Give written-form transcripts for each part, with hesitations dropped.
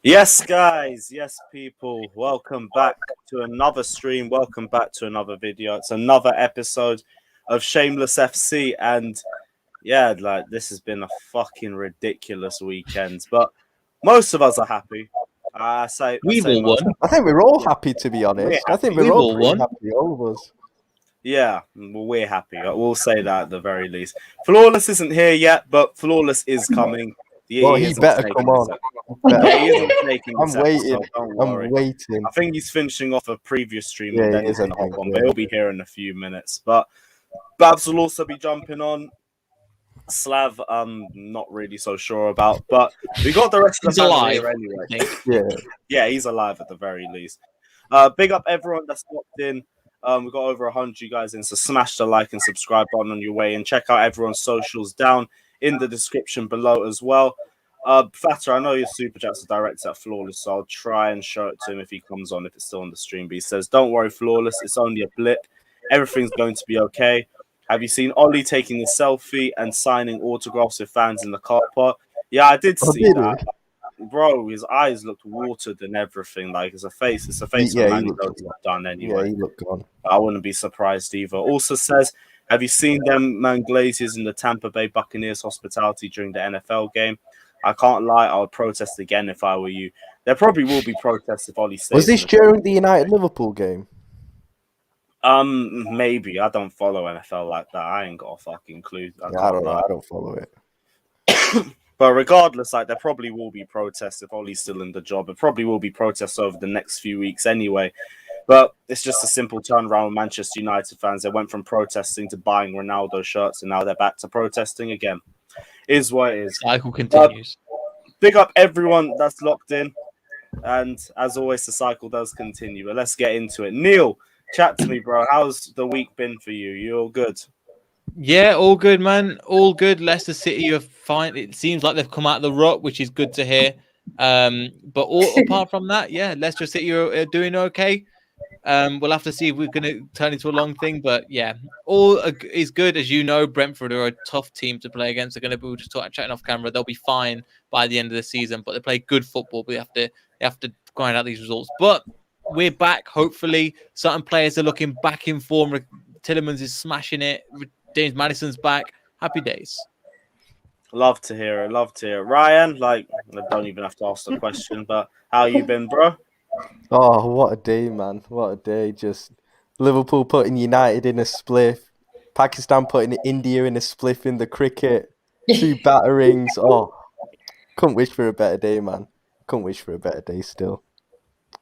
Yes, guys. Yes, people. Welcome back to another stream. Welcome back to another video. It's another episode of Shameless FC. And yeah, like this has been a fucking ridiculous weekend. But most of us are happy. I We've say all most. won. I think we're all Yeah, happy, to be we're honest. I think happy. we're We've all all pretty won. happy, all of us. Yeah, well, we're happy. We'll say that at the very least. Flawless isn't here yet, but Flawless is coming. Well, He he isn't better snaking come this on. episode. He better Yeah, he come isn't on. snaking I'm this waiting. episode. Don't I'm worry. waiting. I think he's finishing off a previous stream Yeah, and then he he's is, I going to hop think, on. yeah. But he'll be here in a few minutes. But Babs will also be jumping on. Slav, I'm not really so sure about. But we got the rest of He's the panel alive. here anyway. I think. Yeah. Yeah, he's alive at the very least. Big up everyone that's locked in. We've got over 100 you guys in, so smash the like and subscribe button on your way and check out everyone's socials down in the description below as well. Fatter, I know your super chats are directed at Flawless, so I'll try and show it to him if he comes on, if it's still on the stream. But he says, "Don't worry, Flawless, it's only a blip. Everything's going to be okay. Have you seen Ollie taking the selfie and signing autographs with fans in the car park?" Yeah, I did Oh, see did that. he? Bro, his eyes looked watered and everything. Like it's a face of a Yeah, man he who looked knows what's done Yeah, anyway. he looked gone. I wouldn't be surprised either. Also says, have you seen them man Glaziers in the Tampa Bay Buccaneers hospitality during the NFL game? I can't lie, I would protest again if I were you. There probably will be protests if Ollie stays. Was this in during the United Liverpool game? Maybe. I don't follow NFL like that. I ain't got a fucking clue. I I can't don't know. lie. I don't follow it. But regardless, like there probably will be protests if Ollie's still in the job. There probably will be protests over the next few weeks anyway. But it's just a simple turnaround with Manchester United fans. They went from protesting to buying Ronaldo shirts, and now they're back to protesting again. Is what it is. Cycle continues. Big up everyone that's locked in. And as always, the cycle does continue. But let's get into it. Neil, chat to me, bro. How's the week been for you? You all good? Yeah, all good, man. All good. Leicester City are fine. It seems like they've come out of the rut, which is good to hear. But apart from that, yeah, Leicester City are doing okay. We'll have to see if we're going to turn into a long thing. But yeah, all is good. As you know, Brentford are a tough team to play against. They're going to be just chatting off camera. They'll be fine by the end of the season, but they play good football. But they have to grind out these results. But we're back. Hopefully, certain players are looking back in form. Tillemans is smashing it. James Madison's back. Happy days. Love to hear it. Love to hear it. Ryan, like, I don't even have to ask the question, but how you been, bro? Oh, what a day, man. What a day. Just Liverpool putting United in a spliff. Pakistan putting India in a spliff in the cricket. 2 batterings. Oh, couldn't wish for a better day, man. Couldn't wish for a better day still.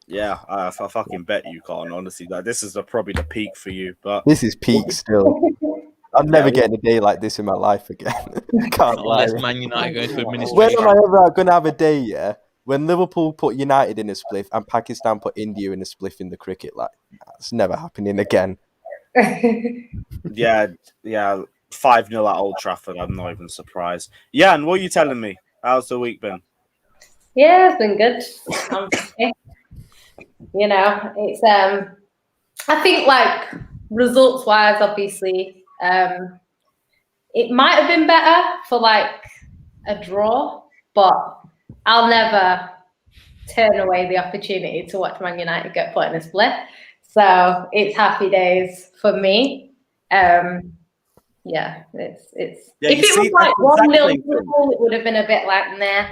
Yeah, I fucking bet you can't, honestly. Like, this is probably the peak for you, but This is peak still. I'm never getting a day like this in my life again. Can't lie. Unless Man United go into When administration. am I ever going to have a day, yeah? When Liverpool put United in a spliff and Pakistan put India in a spliff in the cricket, like, that's never happening again. yeah, 5-0 at Old Trafford. I'm not even surprised. Yeah, and what are you telling me? How's the week been? Yeah, it's been good. You know, it's I think like results wise, obviously, it might have been better for like a draw, but I'll never turn away the opportunity to watch Man United get put in a split. So it's happy days for me. Yeah, it's Yeah, if it was like 1-0 exactly. Liverpool, it would have been a bit like nah.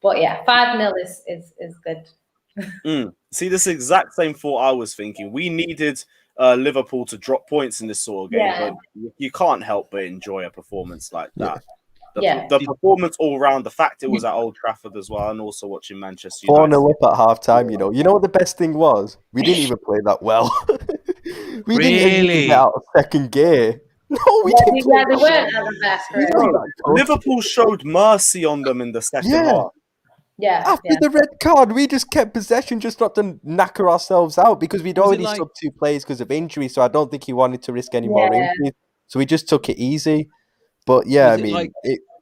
But yeah, 5-0 is good. See, this exact same thought I was thinking. We needed Liverpool to drop points in this sort of game, but you can't help but enjoy a performance like that. The performance all round, the fact it was at Old Trafford as well, and also watching Manchester United. 4-0 up at half time, you know. You know what the best thing was? We didn't even play that well. We didn't even get out of second gear. No, we didn't. Yeah, they weren't at the best. Right? Bro, Liverpool showed mercy on them in the second half. Yeah. After the red card, we just kept possession just not to knacker ourselves out because we'd already subbed 2 players because of injury, so I don't think he wanted to risk any more injuries. So we just took it easy. But yeah, I mean,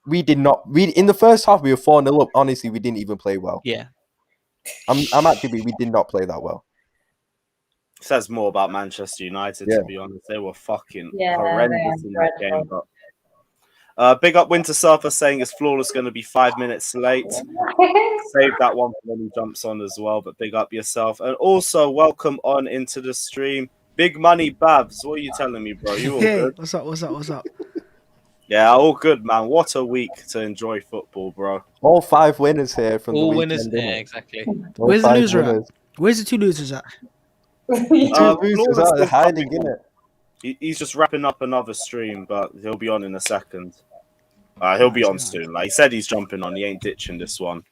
we did not. In the first half, we were 4-0 up. Honestly, we didn't even play well. Yeah. I'm actually, we did not play that well. Says more about Manchester United, to be honest. They were fucking horrendous in that game. But Big up Winter Surfer saying it's flawless going to be 5 minutes late. Save that one for when he jumps on as well, but big up yourself. And also, welcome on into the stream. Big Money Babs, what are you telling me, bro? You all good? What's up? Yeah, all good, man. What a week to enjoy football, bro. All 5 winners here from all the winners. weekend. Yeah, exactly. Where's the loser at? Where's the 2 losers at? The 2 losers are hiding, innit? He's just wrapping up another stream, but he'll be on in a second. He'll be on soon. Like he said, he's jumping on. He ain't ditching this one.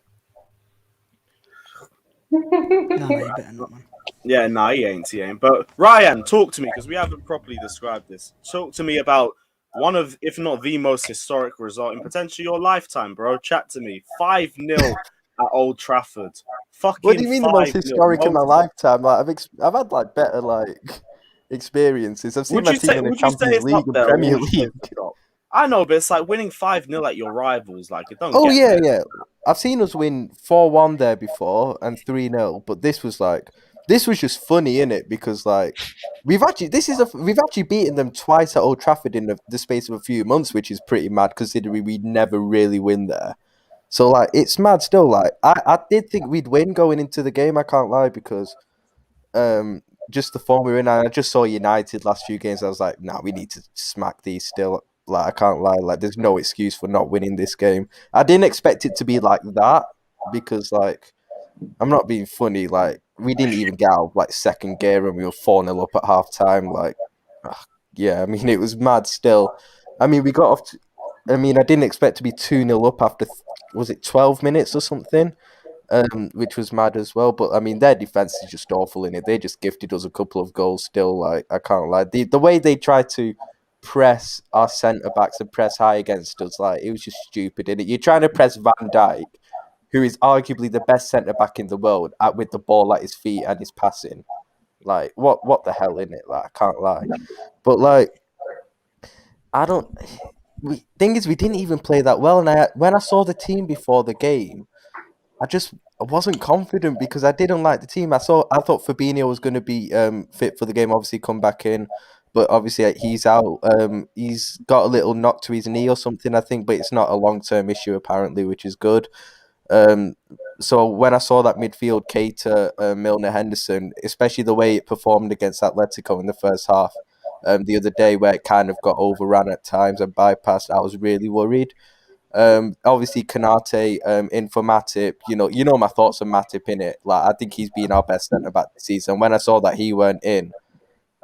No, man, you better not, man. Yeah, no, he ain't. But Ryan, talk to me, because we haven't properly described this. Talk to me about one of, if not the most historic result in potentially your lifetime, bro. Chat to me. 5-0 at Old Trafford. Fucking What do you mean the most historic in my lifetime? Like I've had like better like experiences. I've seen my team in the Champions League and Premier League. I know, but it's like winning 5-0 at your rivals. Like it don't. Oh yeah, yeah. I've seen us win 4-1 there before and 3-0, but this was just funny, innit? Because like we've actually beaten them twice at Old Trafford in the space of a few months, which is pretty mad considering we never really win there. So like it's mad still. Like I did think we'd win going into the game. I can't lie, because just the form we were in. I just saw United last few games. I was like, nah, we need to smack these still. Like I can't lie. Like there's no excuse for not winning this game. I didn't expect it to be like that, because like I'm not being funny. Like we didn't even get out of like second gear and we were 4-0 up at half time. Like yeah, I mean it was mad still. I mean we got off. I didn't expect to be 2-0 up after was it 12 minutes or something, which was mad as well. But I mean their defense is just awful in it. They just gifted us a couple of goals still. Like I can't lie. The way they tried to press our centre backs and press high against us, like it was just stupid, innit? You're trying to press Van Dijk, who is arguably the best centre back in the world, with the ball at his feet and his passing. Like what the hell, innit? Like I can't lie, but like thing is we didn't even play that well. And when I saw the team before the game, I wasn't confident because I didn't like the team. I thought Fabinho was going to be fit for the game, obviously come back in. But obviously he's out. He's got a little knock to his knee or something, I think, but it's not a long-term issue apparently, which is good. So when I saw that midfield, Keita, Milner, Henderson, especially the way it performed against Atletico in the first half the other day, where it kind of got overrun at times and bypassed, I was really worried. Obviously Konate in for Matip. You know my thoughts on Matip in it. Like I think he's been our best centre back this season. When I saw that he weren't in,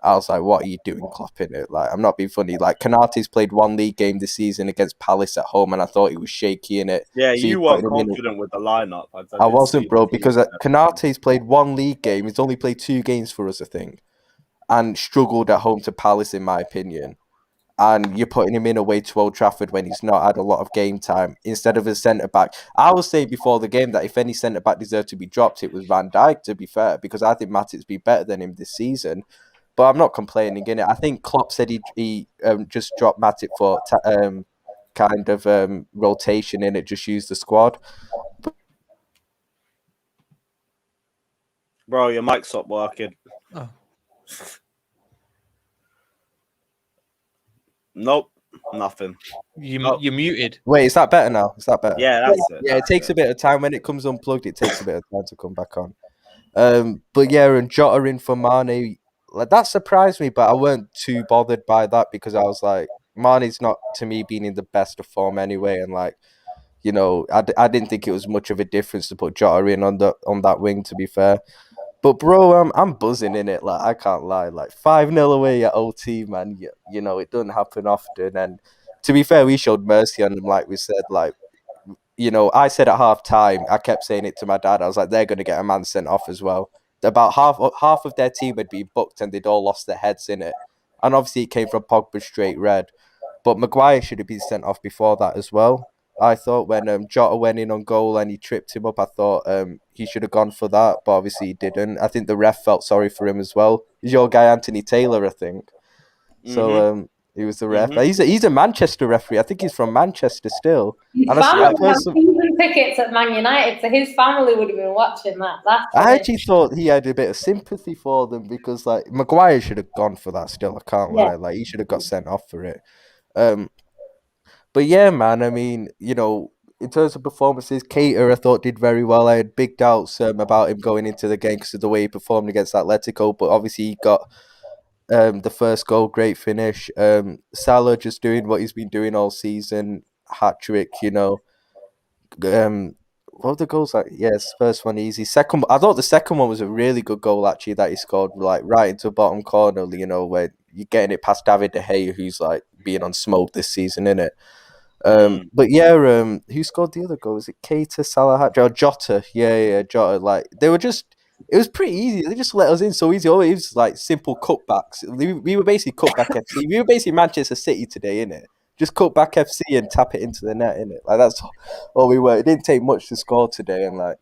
I was like, what are you doing, Klopp, in it? Like, I'm not being funny. Like, Konate's played one league game this season against Palace at home, and I thought he was shaky in it. Yeah, so you weren't confident with the lineup. I wasn't, bro, because Konate's played one league game. He's only played 2 games for us, I think, and struggled at home to Palace, in my opinion. And you're putting him in away to Old Trafford when he's not had a lot of game time instead of a centre-back. I was saying before the game that if any centre-back deserved to be dropped, it was Van Dijk, to be fair, because I think Matip's been better than him this season. But I'm not complaining, innit? I think Klopp said he just dropped Matip for kind of rotation in it, just use the squad. Bro, your mic stopped working. Oh. Nope, nothing. You're muted. Wait, is that better now? Is that better? Yeah, that's it. Yeah, it takes a bit of time. When it comes unplugged, it takes a bit of time to come back on. But yeah, and Jota in for Mane. Like that surprised me, but I weren't too bothered by that because I was like, Mane's not to me being in the best of form anyway, and like, I didn't think it was much of a difference to put Jota in on that wing. To be fair, but bro, I'm buzzing in it. Like I can't lie, like 5-0 away at OT, man. It doesn't happen often, and to be fair, we showed mercy on them, like we said, like. I said at half time, I kept saying it to my dad. I was like, they're going to get a man sent off as well. About half of their team had been booked and they'd all lost their heads in it. And obviously it came from Pogba's straight red. But Maguire should have been sent off before that as well. I thought when Jota went in on goal and he tripped him up, I thought he should have gone for that. But obviously he didn't. I think the ref felt sorry for him as well. He's your guy, Anthony Taylor, I think. Mm-hmm. So he was the ref. Mm-hmm. He's a Manchester referee. I think he's from Manchester still. His family had season tickets at Man United, so his family would have been watching that. I actually thought he had a bit of sympathy for them because, like, Maguire should have gone for that still. I can't lie. Like, he should have got sent off for it. But yeah, man, I mean, you know, in terms of performances, Keita, I thought, did very well. I had big doubts about him going into the game because of the way he performed against Atletico, but obviously he got the first goal, great finish. Salah just doing what he's been doing all season, hat trick, you know. What were the goals like? Yes, first one easy. Second, I thought the second one was a really good goal actually that he scored, like right into the bottom corner. You know, where you're getting it past David De Gea, who's like being on smoke this season, innit? But yeah, who scored the other goal? Was it Keita, Salah, or Jota? Yeah, Jota. Like they were just, it was pretty easy. They just let us in so easy. All it was like simple cutbacks. We were basically cutback FC. We were basically Manchester City today, innit? Just cut back FC and tap it into the net, innit? Like that's all we were. It didn't take much to score today, and like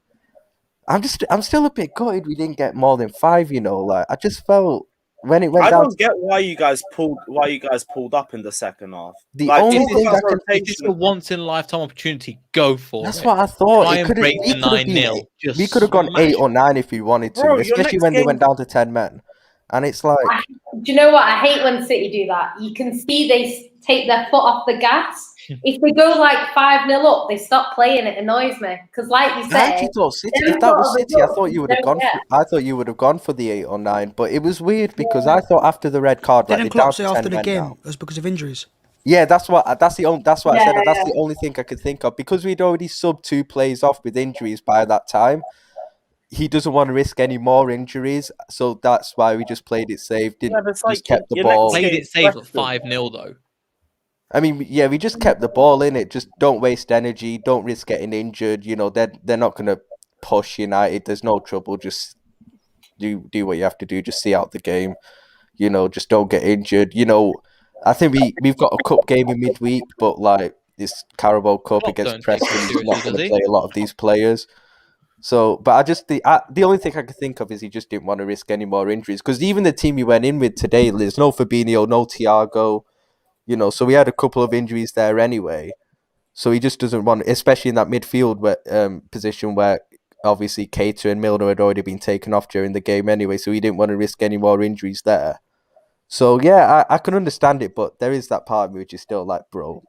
I'm still a bit gutted we didn't get more than 5. You know, like I just felt when it went I down. don't get why you guys pulled up in the second half. The like, only thing I can think it's a once in a lifetime opportunity. Go for That's it. what I thought. Try It and could break the have been 9-0. We could have gone 8 or 9 if we wanted to, Bro, especially when they went down to 10 men. And it's like, do you know what? I hate when City do that. You can see they take their foot off the gas. If they go like 5-0 up, they stop playing. It annoys me because, like you I said, actually thought City. If that was City, I thought you would have gone. I thought you would have gone for the 8 or 9. But it was weird because I thought after the red card, Didn't like Klopp say down to after 10 the men game now. it was because of injuries? Yeah, that's what I said. That's Yeah. the only thing I could think of because we'd already subbed 2 players off with injuries by that time. He doesn't want to risk any more injuries, so that's why we just played it safe. Just kept the ball. Played it safe at 5-0 though. I mean, yeah, we just kept the ball in it. Just don't waste energy. Don't risk getting injured. You know, they're not gonna push United. There's no trouble. Just do what you have to do. Just see out the game. You know, just don't get injured. You know, I think we've got a cup game in midweek, but like this Carabao Cup against Preston, he's not going to play a lot of these players. So, but the only thing I could think of is he just didn't want to risk any more injuries because even the team he went in with today, there's no Fabinho, no Thiago. You know, so we had a couple of injuries there anyway. So he just doesn't want, especially in that midfield position where obviously Keita and Milner had already been taken off during the game anyway. So he didn't want to risk any more injuries there. So yeah, I can understand it, but there is that part of me which is still like, bro,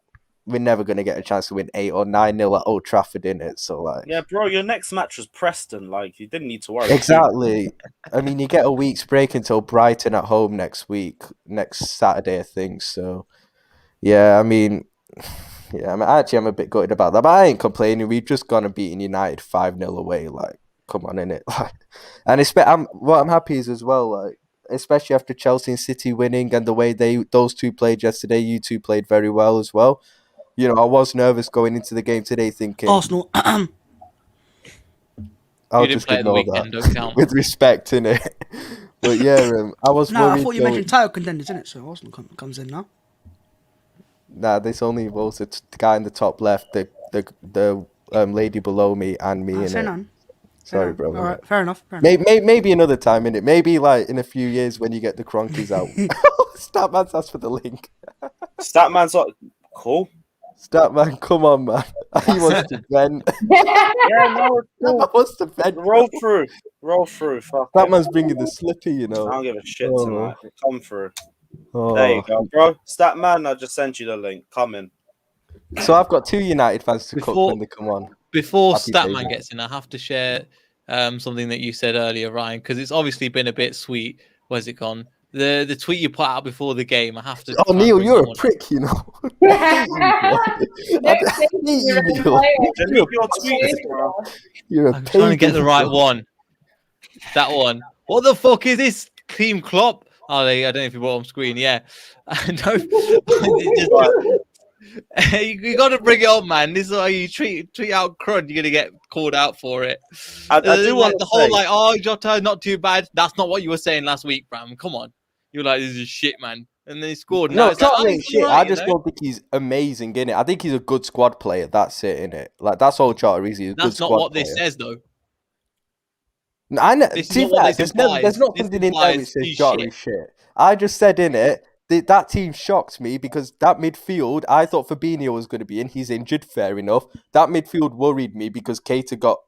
we're never going to get a chance to win 8 or 9-0 at Old Trafford, innit? So like, yeah, bro, your next match was Preston. Like, you didn't need to worry. Exactly. I mean, you get a week's break until Brighton at home next Saturday, I think. So. Yeah, I mean, I'm a bit gutted about that, but I ain't complaining. We've just gone and beaten United 5-0 away. Like, come on, innit? Like, and what I'm happy is as well, like, especially after Chelsea and City winning and the way those two played yesterday, you two played very well as well. You know, I was nervous going into the game today, thinking Arsenal. I'll just ignore that with respect, innit? But yeah, I was worried. I thought you mentioned title contenders, innit? So Arsenal comes in now. Nah, there's only the guy in the top left, the lady below me, and me. Sorry, bro. All right, fair enough. Maybe another time, innit? Maybe like in a few years when you get the cronkies out. Statman's asked for the link. Statman's like, cool. Statman, come on, man. He wants to vent. Yeah, no, cool. Wants to vent. Roll through. Fuck Statman's bringing the slippy, you know. I don't give a shit tonight. Come through. Oh. There you go, bro. Statman, I just sent you the link. Come in. So I've got 2 United fans to cook when they come on. Before Statman gets in, I have to share something that you said earlier, Ryan, because it's obviously been a bit sweet. Where's it gone? The tweet you put out before the game. I have to. Oh, Neil, you're a prick, you know. I'm trying to get the right one. That one. What the fuck is this? Team Klopp? Oh, I don't know if you brought on screen. Yeah. No. You got to bring it on, man. This is how you tweet out crud. You're gonna get called out for it. I do want the whole like, oh, Jota, not too bad. That's not what you were saying last week, Bram. Come on. You're like, this is shit, man. And then he scored. No, it's not like, shit. Right, I just don't think he's amazing, innit? I think he's a good squad player. That's it, innit? Like that's all Jota is. He's a good squad player. That's not what this says, though. I know. There's not something in there which says Jota is shit. I just said in it that team shocked me because that midfield, I thought Fabinho was going to be in. He's injured, fair enough. That midfield worried me because Keita got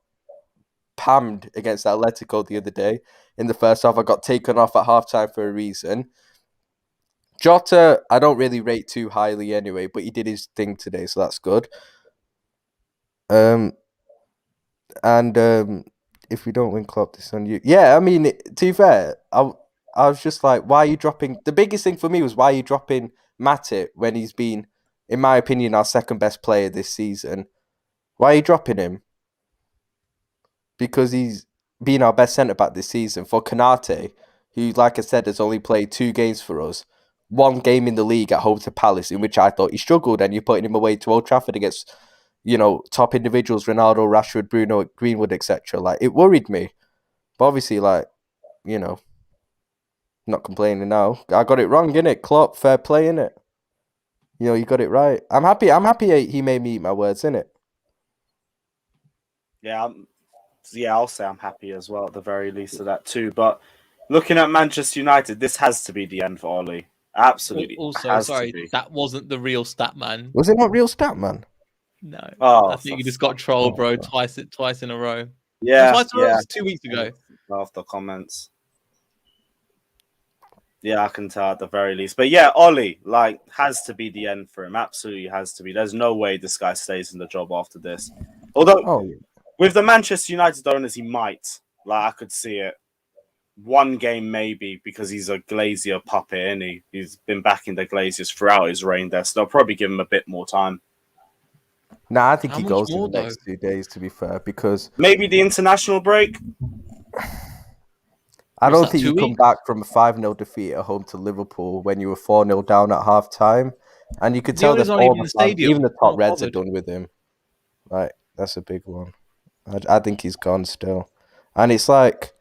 pammed against Atletico the other day. In the first half, I got taken off at halftime for a reason. Jota, I don't really rate too highly anyway, but he did his thing today, so that's good. If we don't win Klopp, this on you. Yeah, I mean, to be fair, I was just like, why are you dropping? The biggest thing for me was, why are you dropping Matip when he's been, in my opinion, our second best player this season? Why are you dropping him? Because he's been our best centre-back this season. For Konate, who, like I said, has only played 2 games for us, 1 game in the league at home to Palace, in which I thought he struggled, and you're putting him away to Old Trafford against, top individuals, Ronaldo, Rashford, Bruno, Greenwood, etc. Like, it worried me. But obviously, not complaining now. I got it wrong, innit? Klopp, fair play, innit? You got it right. I'm happy he made me eat my words, innit? Yeah, I'll say I'm happy as well, at the very least of that too. But looking at Manchester United, this has to be the end for Ollie. Absolutely. Also, sorry, that wasn't the real stat man. Was it not real stat man? No. Oh, I think you just got trolled, bro. Twice in a row. Yeah. Twice in a row. It was 2 weeks ago. After comments. Yeah, I can tell at the very least. But yeah, Ollie, has to be the end for him. Absolutely has to be. There's no way this guy stays in the job after this. Although, with the Manchester United owners, he might. I could see it. 1 game maybe, because he's a Glazier puppet, and he's been backing the Glaziers throughout his reign there. So they'll probably give him a bit more time. Nah, I think he goes in the next 2 days, to be fair, because... Maybe the international break? I don't think you come back from a 5-0 defeat at home to Liverpool when you were 4-0 down at half-time. And you could tell that all the fans, even the top Reds, are done with him. Like, that's a big one. I think he's gone still. And it's like,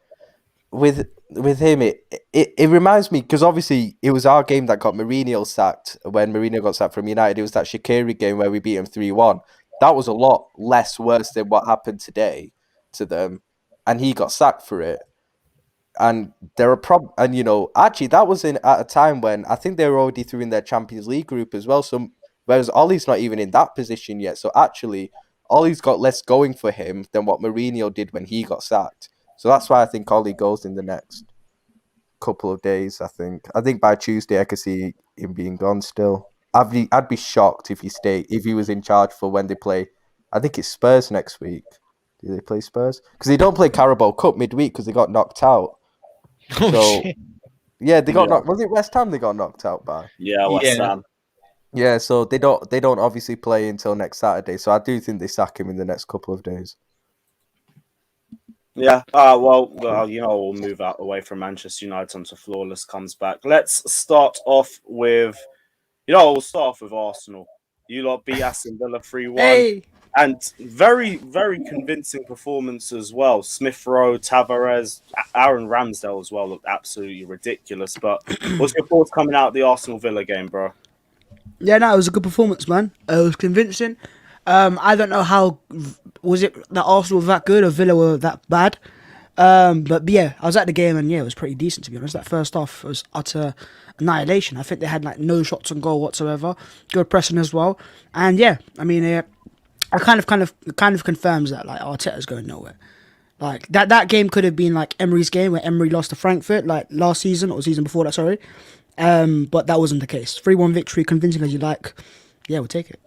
with him, it reminds me, because obviously it was our game that got Mourinho sacked. When Mourinho got sacked from United, it was that Shaqiri game where we beat him 3-1. That was a lot less worse than what happened today to them. And he got sacked for it. And there are actually that was at a time when I think they were already through in their Champions League group as well. So whereas Ollie's not even in that position yet. So actually, Ollie's got less going for him than what Mourinho did when he got sacked. So that's why I think Ollie goes in the next couple of days. I think by Tuesday I could see him being gone still. I'd be shocked if he was in charge for when they play. I think it's Spurs next week. Do they play Spurs? Because they don't play Carabao Cup midweek because they got knocked out. Shit. Yeah, they got knocked. Was it West Ham they got knocked out by? Yeah, West Ham. Yeah, so they don't obviously play until next Saturday. So I do think they sack him in the next couple of days. Yeah. We'll move away from Manchester United onto Flawless comes back. Let's start off with, we'll start off with Arsenal. You lot beat Aston Villa 3-1. Hey. And very, very convincing performance as well. Smith Rowe, Tavares, Aaron Ramsdale as well looked absolutely ridiculous. But what's your thoughts coming out of the Arsenal Villa game, bro? Yeah, no, it was a good performance, man. It was convincing. I don't know how was it that Arsenal were that good or Villa were that bad. But yeah, I was at the game and it was pretty decent, to be honest. That first half was utter annihilation. I think they had no shots on goal whatsoever. Good pressing as well. And yeah, I mean, it kind of confirms that Arteta's going nowhere. Like that game could have been like Emery's game where Emery lost to Frankfurt last season or season before that, sorry. But that wasn't the case. 3-1 victory, convincing as you like. Yeah, we'll take it.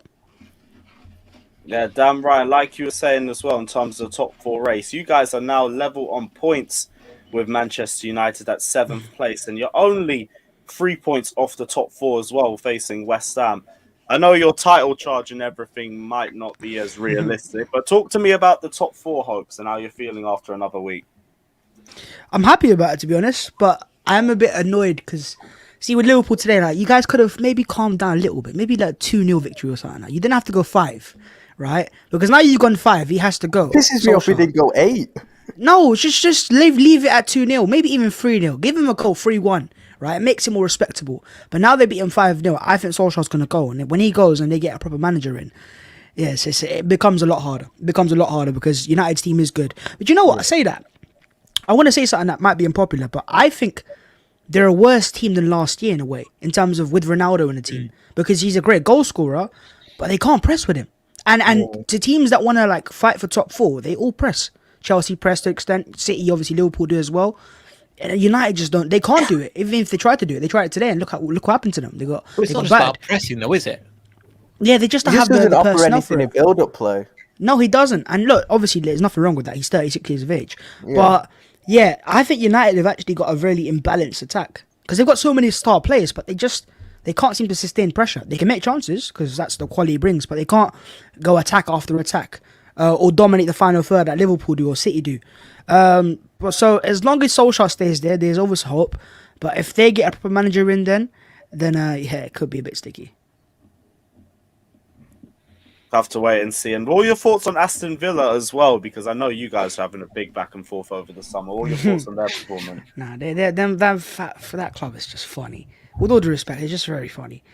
Yeah, damn right. Like you were saying as well in terms of the top 4 race, you guys are now level on points with Manchester United at 7th place, and you're only 3 points off the top 4 as well, facing West Ham. I know your title charge and everything might not be as realistic, but talk to me about the top 4 hopes and how you're feeling after another week. I'm happy about it, to be honest, but I am a bit annoyed because, see, with Liverpool today, you guys could have maybe calmed down a little bit, maybe 2-0 victory or something. You didn't have to go 5, right? Because now you've gone 5, he has to go. This is me off we didn't go 8. No, just leave it at 2-0, maybe even 3-0. Give him a goal, 3-1. Right, it makes it more respectable. But now they beat him 5-0. I think Solskjaer's going to go, and when he goes and they get a proper manager in, yes, it becomes a lot harder. It becomes a lot harder because United's team is good. But you know what? I say that. I want to say something that might be unpopular, but I think they're a worse team than last year in a way, in terms of with Ronaldo in the team, because he's a great goal scorer, but they can't press with him. And to teams that want to fight for top 4, they all press. Chelsea press to an extent. City, obviously, Liverpool do as well. United just don't. They can't do it. Even if they try to do it, they tried it today, and look what happened to them. They got. But it's they not got just battered. about pressing, though, is it? Yeah, they just don't He have just doesn't the offer personnel for anything it. in build-up play. No, he doesn't. And look, obviously, there's nothing wrong with that. He's 36 years of age. Yeah. But yeah, I think United have actually got a really imbalanced attack because they've got so many star players, but they can't seem to sustain pressure. They can make chances because that's the quality it brings, but they can't go attack after attack or dominate the final third like Liverpool do or City do. But so as long as Solskjaer stays there, there's always hope. But if they get a proper manager in, then yeah, it could be a bit sticky. Have to wait and see. And what are your thoughts on Aston Villa as well? Because I know you guys are having a big back and forth over the summer. What are your thoughts on their performance? Nah, for that club, it's just funny. With all due respect, it's just very funny.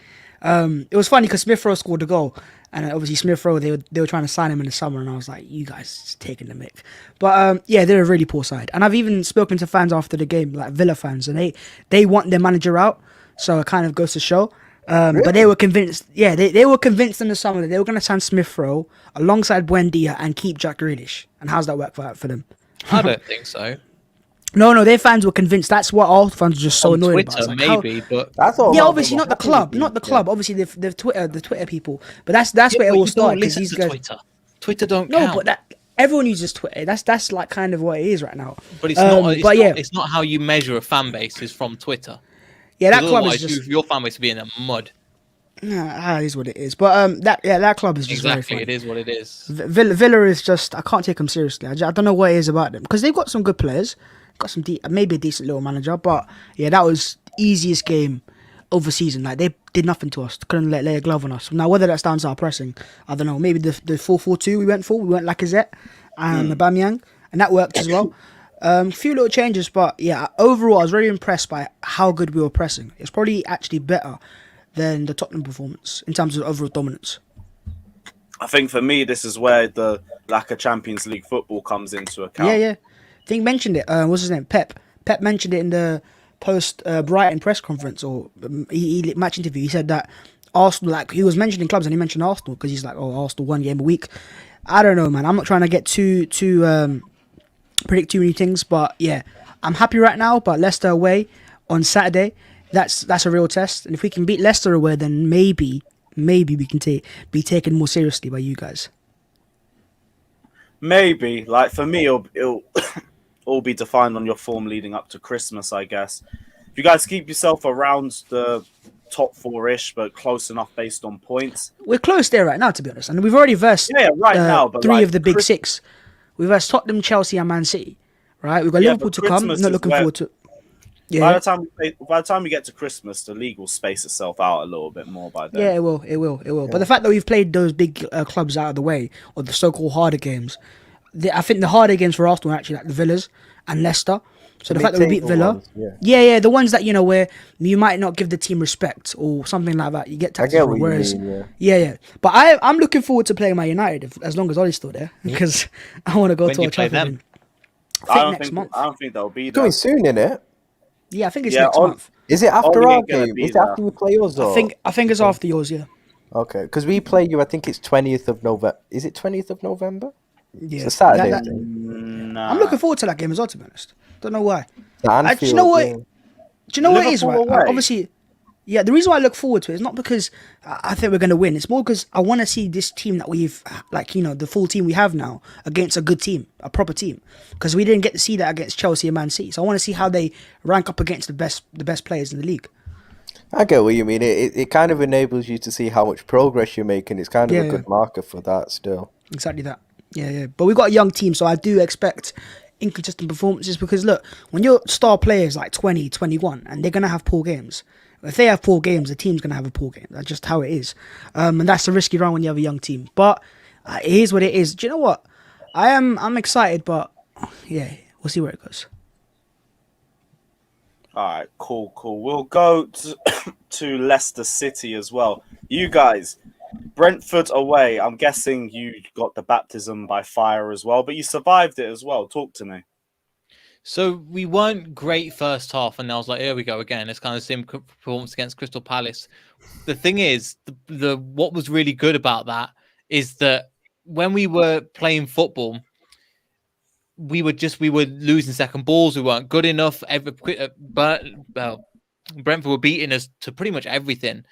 It was funny because Smith Rowe scored a goal, and obviously Smith Rowe they were trying to sign him in the summer, and I was like, you guys just taking the mick. But yeah, they're a really poor side, and I've even spoken to fans after the game, like Villa fans, and they want their manager out, so it kind of goes to show. Really? But they were convinced. Yeah, they were convinced in the summer that they were going to sign Smith Rowe alongside Buendia and keep Jack Grealish. And how's that work for them? I don't think so. No, their fans were convinced. That's what all fans were just so On annoyed Twitter, about. It's like, maybe, but That's all. yeah, obviously not the club, Obviously the Twitter people. But that's yeah, where it but all you don't started. 'Cause listen these to guys. Twitter. Twitter don't No, count. but everyone uses Twitter. That's like kind of what it is right now. But it's yeah, it's not how you measure a fan base is from Twitter. yeah, that 'Cause club is otherwise just. your fan base would be in the mud. That is what it is. But that club is just very Exactly, funny. it is what it is. Villa is just, I can't take them seriously. I don't know what it is about them because they've got some good players, got some maybe a decent little manager, but yeah, that was easiest game of the season. Like they did nothing to us, couldn't lay a glove on us. Now whether that's down to our pressing, I don't know. Maybe the 4-4-2 we went Lacazette and Aubameyang, and that worked as well. Few little changes, but yeah, overall I was very impressed by how good we were pressing. It's probably actually better than the Tottenham performance in terms of overall dominance. I think for me, this is where the lack of Champions League football comes into account. Yeah. I think mentioned it. What's his name? Pep. Pep mentioned it in the post Brighton press conference or match interview. He said that Arsenal, like he was mentioning clubs and he mentioned Arsenal because he's like, oh, Arsenal 1 game a week. I don't know, man. I'm not trying to get too predict too many things, but yeah, I'm happy right now. But Leicester away on Saturday. That's a real test, and if we can beat Leicester away, then maybe we can be taken more seriously by you guys. Maybe, like for me, it'll all be defined on your form leading up to Christmas, I guess. If you guys keep yourself around the top 4-ish, but close enough based on points, we're close there right now, to be honest, and we've already versed now. But three like, of the big six. We've versed Tottenham, Chelsea, and Man City. Right, we've got Liverpool to come. Not looking forward to. Yeah. By the time we get to Christmas, the league will space itself out a little bit more by then. Yeah, it will. Yeah. But the fact that we've played those big clubs out of the way, or the so-called harder games, I think the harder games for Arsenal are actually like the Villas and Leicester. So the fact that we beat Villa, the ones that where you might not give the team respect or something like that, you get taxes. Whereas, yeah. But I'm looking forward to playing my United as long as Ollie's still there because I want to go to a Trafford. I don't think they'll be there. Going soon, innit? Yeah, I think it's next month. Is it after our game? Is it after we play yours? Or? I think it's after yours, yeah. Okay, because we play you, I think it's 20th of November. Is it 20th of November? Yeah. It's a Saturday. Nah. I'm looking forward to that game as well, to be honest. Don't know why. Do you know what it is, right? Obviously, yeah, the reason why I look forward to it is not because I think we're going to win. It's more because I want to see this team that we've, the full team we have now against a good team, a proper team. Because we didn't get to see that against Chelsea and Man City. So I want to see how they rank up against the best players in the league. I get what you mean. It kind of enables you to see how much progress you're making. It's kind of a good marker for that still. Exactly that. Yeah. But we've got a young team, so I do expect inconsistent performances because, look, when your star players like 20, 21, and they're going to have poor games. If they have poor games, the team's going to have a poor game. That's just how it is. And that's a risky run when you have a young team. But it is what it is. Do you know what? I'm excited, but yeah, we'll see where it goes. All right, cool. We'll go to Leicester City as well. You guys, Brentford away. I'm guessing you got the baptism by fire as well, but you survived it as well. Talk to me. So we weren't great first half, and I was like, here we go again. It's kind of the same performance against Crystal Palace. The thing is, the what was really good about that is that when we were playing football, we were losing second balls. We weren't good enough. Brentford were beating us to pretty much everything.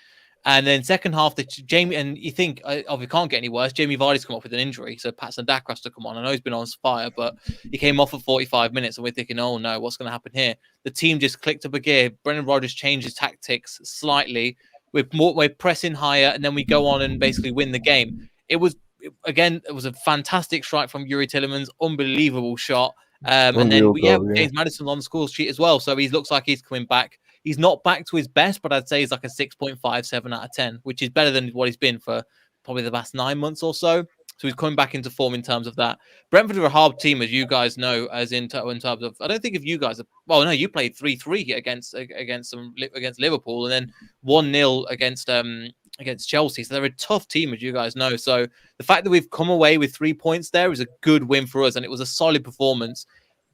And then second half, Jamie, and you think, we can't get any worse. Jamie Vardy's come off with an injury, so Patson Daka has to come on. I know he's been on fire, but he came off at 45 minutes, and we're thinking, oh no, what's going to happen here? The team just clicked up a gear. Brendan Rodgers changed his tactics slightly. We're pressing higher, and then we go on and basically win the game. It was a fantastic strike from Yuri Tillemans, unbelievable shot. And then James Maddison's on the score sheet as well, so he looks like he's coming back. He's not back to his best, but I'd say he's like a 6.57 out of 10, which is better than what he's been for probably the past 9 months or so. So he's coming back into form in terms of that. Brentford are a hard team, as you guys know, as in terms of, I don't think if you guys, no, you played 3-3 against Liverpool and then 1-0 against Chelsea. So they're a tough team, as you guys know. So the fact that we've come away with 3 points there is a good win for us, and it was a solid performance.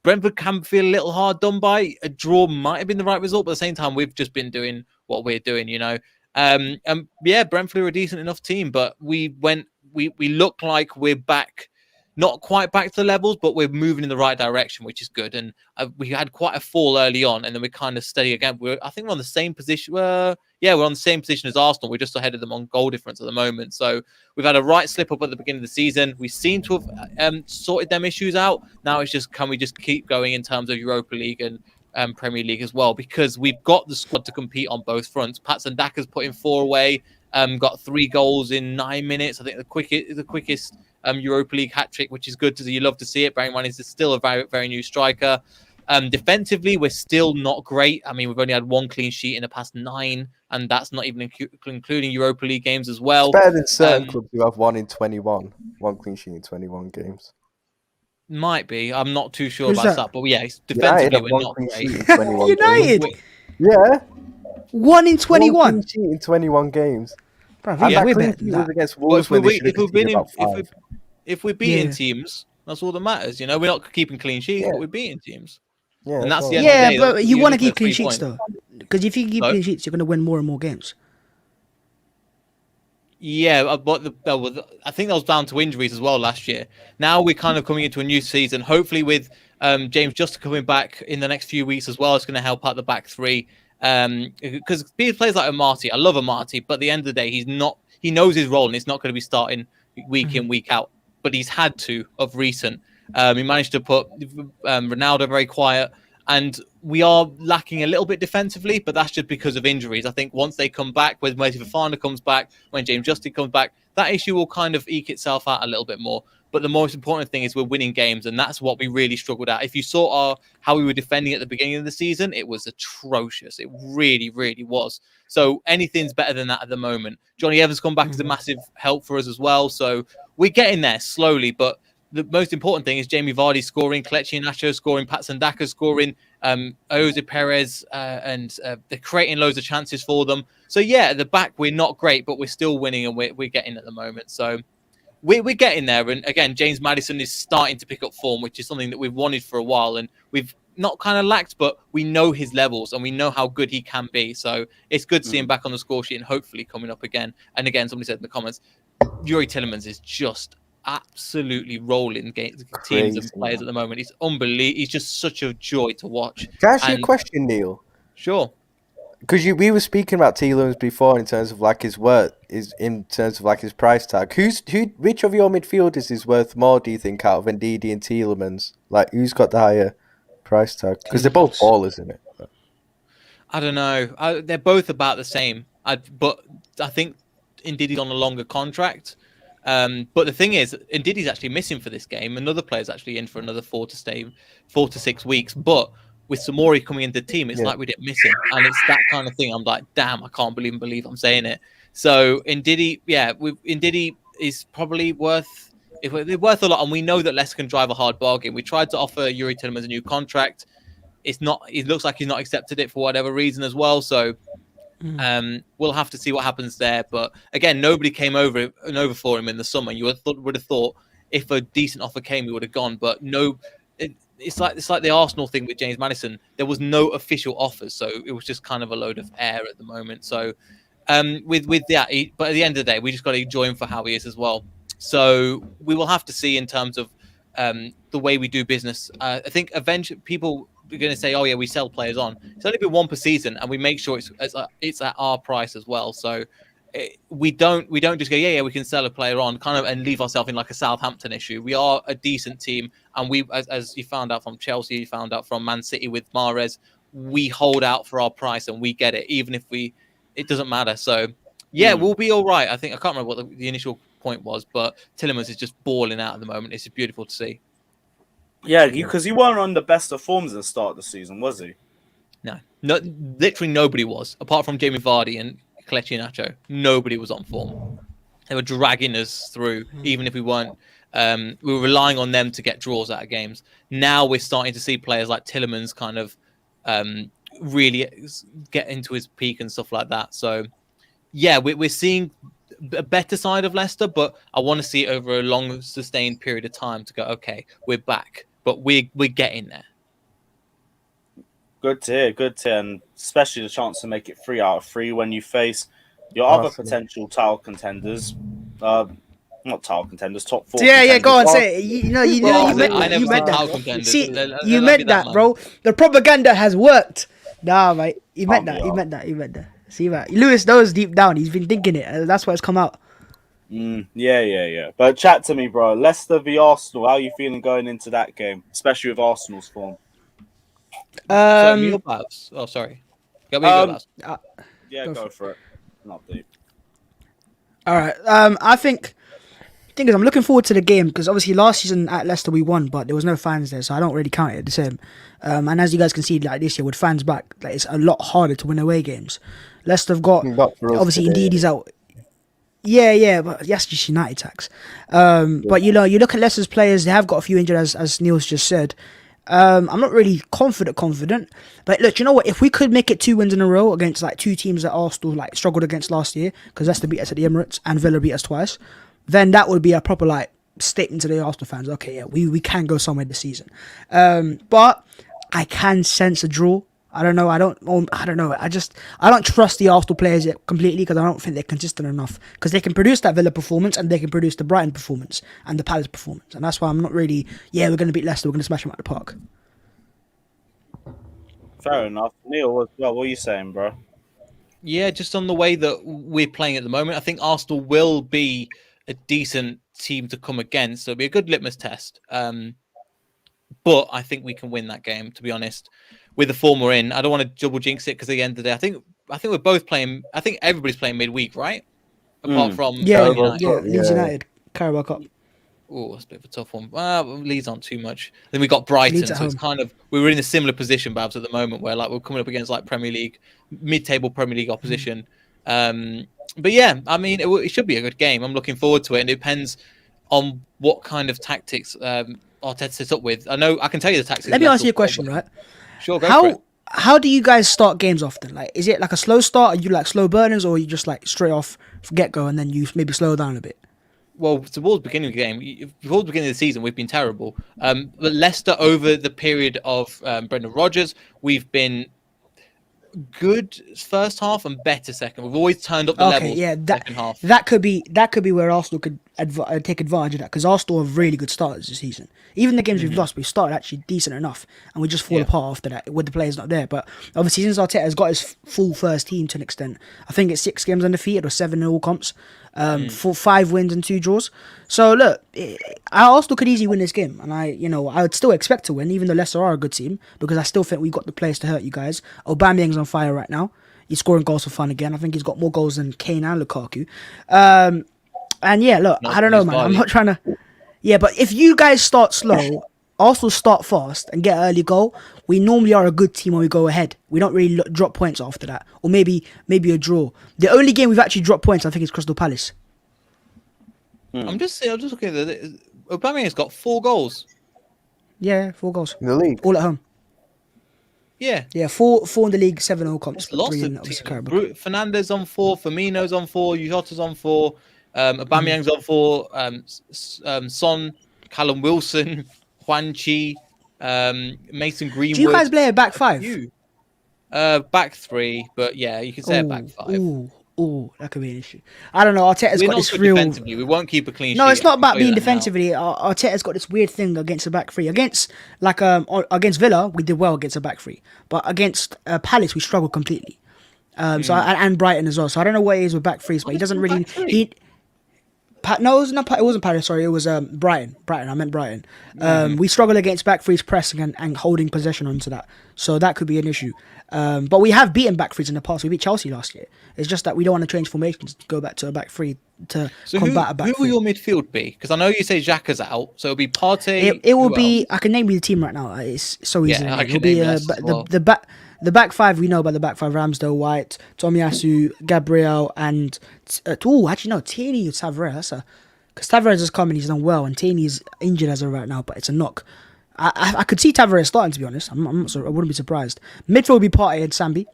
Brentford can feel a little hard done by. A draw might have been the right result, but at the same time, we've just been doing what we're doing, you know. Brentford are a decent enough team, but we look like we're back, not quite back to the levels, but we're moving in the right direction, which is good. And we had quite a fall early on, and then we kind of steady again. I think we're on the same position. We're on the same position as Arsenal. We're just ahead of them on goal difference at the moment. So we've had a right slip up at the beginning of the season. We seem to have sorted them issues out. Now it's just, can we just keep going in terms of Europa League and Premier League as well? Because we've got the squad to compete on both fronts. Patson Daka's putting 4 away. Got 3 goals in 9 minutes. I think the quickest Europa League hat trick, which is good. You love to see it. Bearing in mind, he's still a very, very new striker. Defensively, we're still not great. I mean, we've only had 1 clean sheet in the past 9, and that's not even including Europa League games as well. It's better than certain clubs who have 1 in 21, 1 clean sheet in 21 games. Might be. I'm not too sure about that, but yeah, defensively we're not great. United. Yeah. 1 in 21. 1 clean sheet in 21 games. Bro, against Wolves if we're beating teams, that's all that matters. You know, we're not keeping clean sheets, but we're beating teams. Yeah, and that's the end of the day. But you want to keep clean sheets though, because if you keep clean sheets, you're going to win more and more games. Yeah, but I think that was down to injuries as well last year. Now we're kind of coming into a new season, hopefully with James Justice coming back in the next few weeks as well. It's going to help out the back 3. Because players like Amati, I love Amati, but at the end of the day, he knows his role and he's not going to be starting week in, week out. But he's had to of recent. He managed to put Ronaldo very quiet, and we are lacking a little bit defensively, but that's just because of injuries. I think once they come back, when Wesley Fofana comes back, when James Justice comes back, that issue will kind of eke itself out a little bit more. But the most important thing is we're winning games, and that's what we really struggled at. If you saw how we were defending at the beginning of the season, it was atrocious. It really, really was. So anything's better than that at the moment. Johnny Evans come back as a massive help for us as well. So we're getting there slowly, but the most important thing is Jamie Vardy scoring, Kelechi Iheanacho scoring, Patson Daka scoring, Jose Perez, and they're creating loads of chances for them. So yeah, at the back we're not great, but we're still winning, and we're getting at the moment. So we're getting there. And again, James Maddison is starting to pick up form, which is something that we've wanted for a while, and we've not kind of lacked, but we know his levels and we know how good he can be. So it's good to see him back on the score sheet and hopefully coming up again. And again, somebody said in the comments, Yuri Tillemans is just absolutely rolling teams and players at the moment. He's unbelievable. He's just such a joy to watch. Can I ask you a question, Neil? Sure. Because we were speaking about Tielemans before in terms of like his worth, in terms of like his price tag. Which of your midfielders is worth more, do you think, out of Ndidi and Tielemans? Like, who's got the higher price tag? Because they're both ballers, isn't it? I don't know. They're both about the same. But I think Ndidi's on a longer contract. But the thing is, Ndidi's actually missing for this game. Another player's actually in for another 4 to 6 weeks. But with Samori coming into the team, it's like we didn't miss him. And it's that kind of thing. I'm like, damn, I can't believe I'm saying it. So Ndidi, Ndidi is probably worth a lot. And we know that Leicester can drive a hard bargain. We tried to offer Yuri Tillemans a new contract. It looks like he's not accepted it for whatever reason as well. So we'll have to see what happens there. But again, nobody came over for him in the summer. You would have thought if a decent offer came, we would have gone. But no, it's like the Arsenal thing with James Maddison. There was no official offers, so it was just kind of a load of air at the moment. So with that, but at the end of the day, we just got to enjoy him for how he is as well. So we will have to see in terms of the way we do business. I think eventually people are going to say, "Oh yeah, we sell players on." It's only been one per season, and we make sure it's at our price as well. So we don't just go, "Yeah, we can sell a player on," kind of, and leave ourselves in like a Southampton issue. We are a decent team, and we, as you found out from Chelsea, you found out from Man City with Mahrez, we hold out for our price and we get it, even if it doesn't matter. So yeah, we'll be all right. I think I can't remember what the initial point was, but Tielemans is just balling out at the moment. It's just beautiful to see. Yeah, because he weren't on the best of forms at the start of the season, was he? No, literally nobody was, apart from Jamie Vardy and Kelechi Iheanacho. Nobody was on form. They were dragging us through, even if we weren't. We were relying on them to get draws out of games. Now we're starting to see players like Tielemans kind of really get into his peak and stuff like that. So yeah, we're seeing a better side of Leicester, but I want to see it over a long, sustained period of time to go, okay, we're back, but we're getting there. Good to hear, and especially the chance to make it 3 out of 3 when you face your other potential title contenders. Not title contenders, top 4. Yeah, go on, say it. You meant that. See, you meant that, bro. The propaganda has worked. Nah, mate, you meant that. See, right? Lewis knows deep down. He's been thinking it. That's why it's come out. Yeah. But chat to me, bro. Leicester v Arsenal. How are you feeling going into that game, especially with Arsenal's form? Oh, sorry. Go for it. Not deep. All right. I think. Thing is, I'm looking forward to the game because obviously last season at Leicester we won, but there was no fans there, so I don't really count it the same. And as you guys can see, like this year with fans back, like it's a lot harder to win away games. Leicester have got obviously indeed he's out. Yeah, but yes, just United tax. But you look at Leicester's players; they have got a few injured, as Neil's just said. I'm not really confident, but look, you know what? If we could make it 2 wins in a row against like 2 teams that Arsenal like struggled against last year, because Leicester beat us at the Emirates and Villa beat us twice, then that would be a proper like statement to the Arsenal fans. Okay, yeah, we can go somewhere this season. But I can sense a draw. I don't know. I don't know. I don't trust the Arsenal players yet completely because I don't think they're consistent enough. Because they can produce that Villa performance and they can produce the Brighton performance and the Palace performance, and that's why I'm not really. Yeah, we're going to beat Leicester. We're going to smash them out the park. Fair enough. Neil, what are you saying, bro? Yeah, just on the way that we're playing at the moment, I think Arsenal will be a decent team to come against. So it'll be a good litmus test. But I think we can win that game, to be honest. With the form we're in, I don't want to double jinx it because at the end of the day, I think we're both playing. I think everybody's playing midweek, right? Apart from Leeds United, Carabao Cup. Oh, that's a bit of a tough one. Well, Leeds aren't too much. Then we got Brighton, so it's kind of we were in a similar position, Babs, at the moment where like we're coming up against like Premier League, mid-table Premier League opposition. But yeah, I mean, it should be a good game. I'm looking forward to it, and it depends on what kind of tactics Arteta sets up with. I know I can tell you the tactics. Let me ask you a question, right? Sure, go for it. How do you guys start games often? Like, is it like a slow start? Are you like slow burners, or are you just like straight off get go and then you maybe slow down a bit? Well, towards the beginning of the game, before the beginning of the season, we've been terrible. But Leicester, over the period of Brendan Rodgers, we've been good first half and better second. We've always turned up the levels. Second half. That could be where Arsenal could take advantage of that, because Arsenal have really good starters this season. Even the games we've lost, we started actually decent enough, and we just fall apart after that with the players not there. But obviously, since Arteta has got his full first team to an extent, I think it's 6 games undefeated or 7 in all comps, 5 wins and 2 draws. So look, Arsenal could easily win this game, and I would still expect to win, even though Leicester are a good team, because I still think we've got the players to hurt you guys. Aubameyang's on fire right now. He's scoring goals for fun again. I think he's got more goals than Kane and Lukaku. And yeah, look, I don't know, man. I'm not trying to. Yeah, but if you guys start slow, Arsenal start fast and get an early goal, we normally are a good team when we go ahead. We don't really drop points after that, or maybe a draw. The only game we've actually dropped points, I think, is Crystal Palace. I'm just looking at it. Aubameyang's got 4 goals. Yeah, 4 goals in the league, all at home. Yeah, 4 in the league, 7 all comps. Fernandes on 4, Firmino's on 4, Jota's on 4, Aubameyang's on 4, Son, Callum Wilson, Juan Chi, Mason Greenwood. Do you guys play a back 5? Back 3, but yeah, you can say a back 5. Oh, that could be an issue. I don't know. Arteta's We're got not this good real. defensively. We won't keep a clean sheet. No, it's not about being Tell you that now. defensively. Arteta's got this weird thing against the back three. Against against Villa, we did well against the back three, but against Palace, we struggled completely. And Brighton as well. So I don't know what it is with back threes, but he doesn't really. No, it was not. It wasn't Palace. Sorry, it was Brighton. I meant Brighton. We struggle against back threes pressing and holding possession onto that. So that could be an issue. But we have beaten back threes in the past. We beat Chelsea last year. It's just that we don't want to change formations to go back to a back three to combat a back who three. will your midfield be? Because I know you say Xhaka's out, so it'll be Partey. It will be. I can name you the team right now. It's so easy. Yeah, I It'll can be name this as well. the back five. We know about the back five: Ramsdale, White, Tomiyasu, Gabriel, and actually no, Tierney, Tavares. Because Tavares has come and he's done well, and Tierney's injured as of right now, but it's a knock. I could see Tavares starting, to be honest. I'm not I wouldn't be surprised. Midfield will be Partey and Sambi.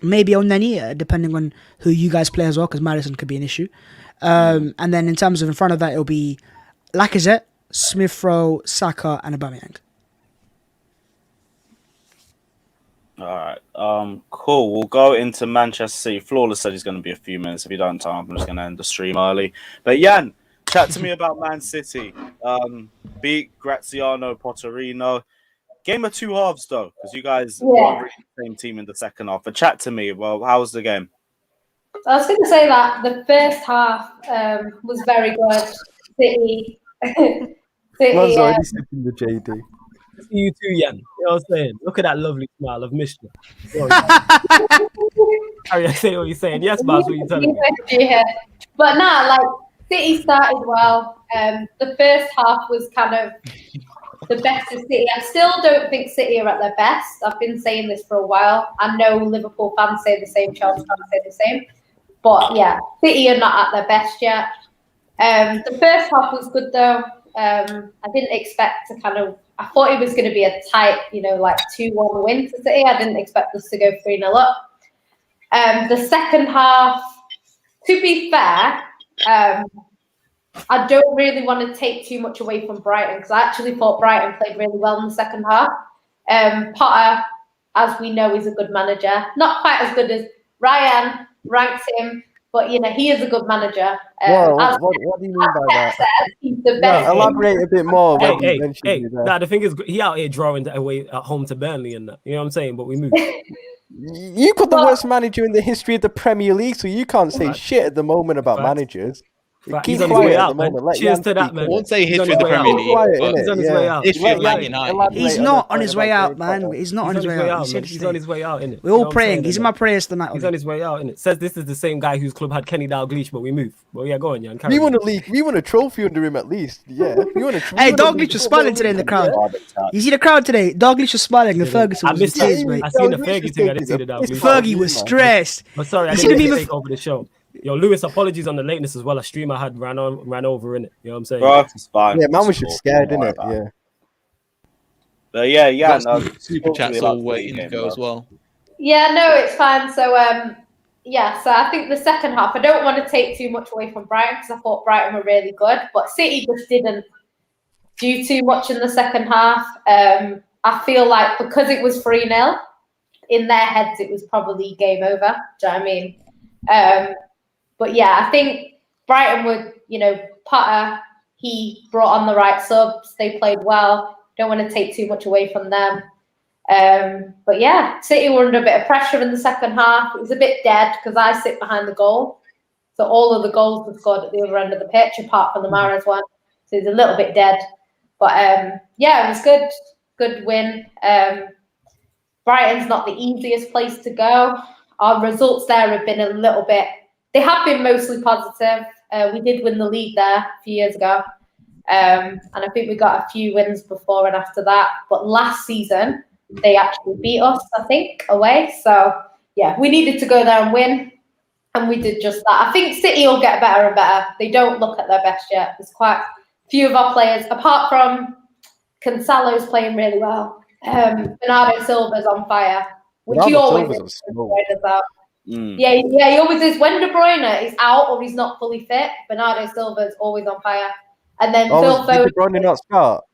Maybe Onani, depending on who you guys play as well, because Madison could be an issue. And then in terms of in front of that, it'll be Lacazette, Smith-Rowe, Saka, and Aubameyang. All right. Cool. We'll go into Manchester City. Flawless said he's going to be a few minutes. If you don't time, I'm just going to end the stream early. But Jan, chat to me about Man City. Beat Graziano Potterino. Game of two halves, though, because you guys weren't really the same team in the second half. But chat to me. Well, how was the game? I was going to say that the first half was very good. City. Man's already sipping the JD. See you too, Jan. You know what I'm saying? Look at that lovely smile. I've missed you. Sorry, I say what you're saying. Yes, Baz, what you're telling me. Yeah. But nah, like, City started well. The first half was kind of the best of City. I still don't think City are at their best. I've been saying this for a while. I know Liverpool fans say the same, Chelsea fans say the same. But yeah, City are not at their best yet. The first half was good though. I didn't expect to I thought it was going to be a tight, 2-1 win to City. I didn't expect us to go 3-0 up. The second half, to be fair, I don't really want to take too much away from Brighton because I actually thought Brighton played really well in the second half. Potter, as we know, is a good manager. Not quite as good as Ryan ranks him, but he is a good manager. What do you mean by that? He's the best. Elaborate a bit more. Hey. Nah, the thing is, he out here drawing away at home to Burnley and that. You know what I'm saying? But we moved. You got the worst manager in the history of the Premier League, so you can't say shit at the moment about managers. Right, Keep he's on his quiet way at out, the man. moment. Cheers to that, man. I won't say He's on history of his the way Premier out. League, but He's on his way out. history of Man United. He's not on his way out, man. He's not on his way out. He's on his way out, innit? We're all praying. He's in my prayers tonight. He's on his way out, innit? Says this is the same guy whose club had Kenny Dalglish, but we moved. Well, yeah, go on, Jan. We won a league. We won a trophy under him at least. Yeah. Hey, Dalglish was smiling today in the crowd. You see the crowd today? Dalglish was smiling and Ferguson was in tears, mate. I seen the Fergie thing. I didn't see the Dalglish. Fergie was stressed. But sorry, I didn't take over the show. Yo, Lewis, apologies on the lateness as well. A streamer had ran over in it. You know what I'm saying? Bro, it's fine. Yeah, man was just scared, innit? Yeah. But yeah. Super chats all waiting to go as well. Yeah, no, it's fine. So, so I think the second half, I don't want to take too much away from Brighton because I thought Brighton were really good, but City just didn't do too much in the second half. I feel like because it was 3-0, in their heads it was probably game over. Do you know what I mean? But yeah, I think Brighton would, Potter, he brought on the right subs. They played well. Don't want to take too much away from them. But yeah, City were under a bit of pressure in the second half. It was a bit dead because I sit behind the goal. So all of the goals were scored at the other end of the pitch, apart from the Mahrez one. So it's a little bit dead. But it was good. Good win. Brighton's not the easiest place to go. Our results there have been a little bit... They have been mostly positive. We did win the league there a few years ago. And I think we got a few wins before and after that. But last season, they actually beat us, I think, away. So, yeah, we needed to go there and win. And we did just that. I think City will get better and better. They don't look at their best yet. There's quite a few of our players, apart from Cancelo's playing really well. Bernardo Silva's on fire, which he always is. Yeah, he always is. When De Bruyne is out or he's not fully fit, Bernardo Silva's always on fire. And then Phil Foden. Did De Bruyne not start?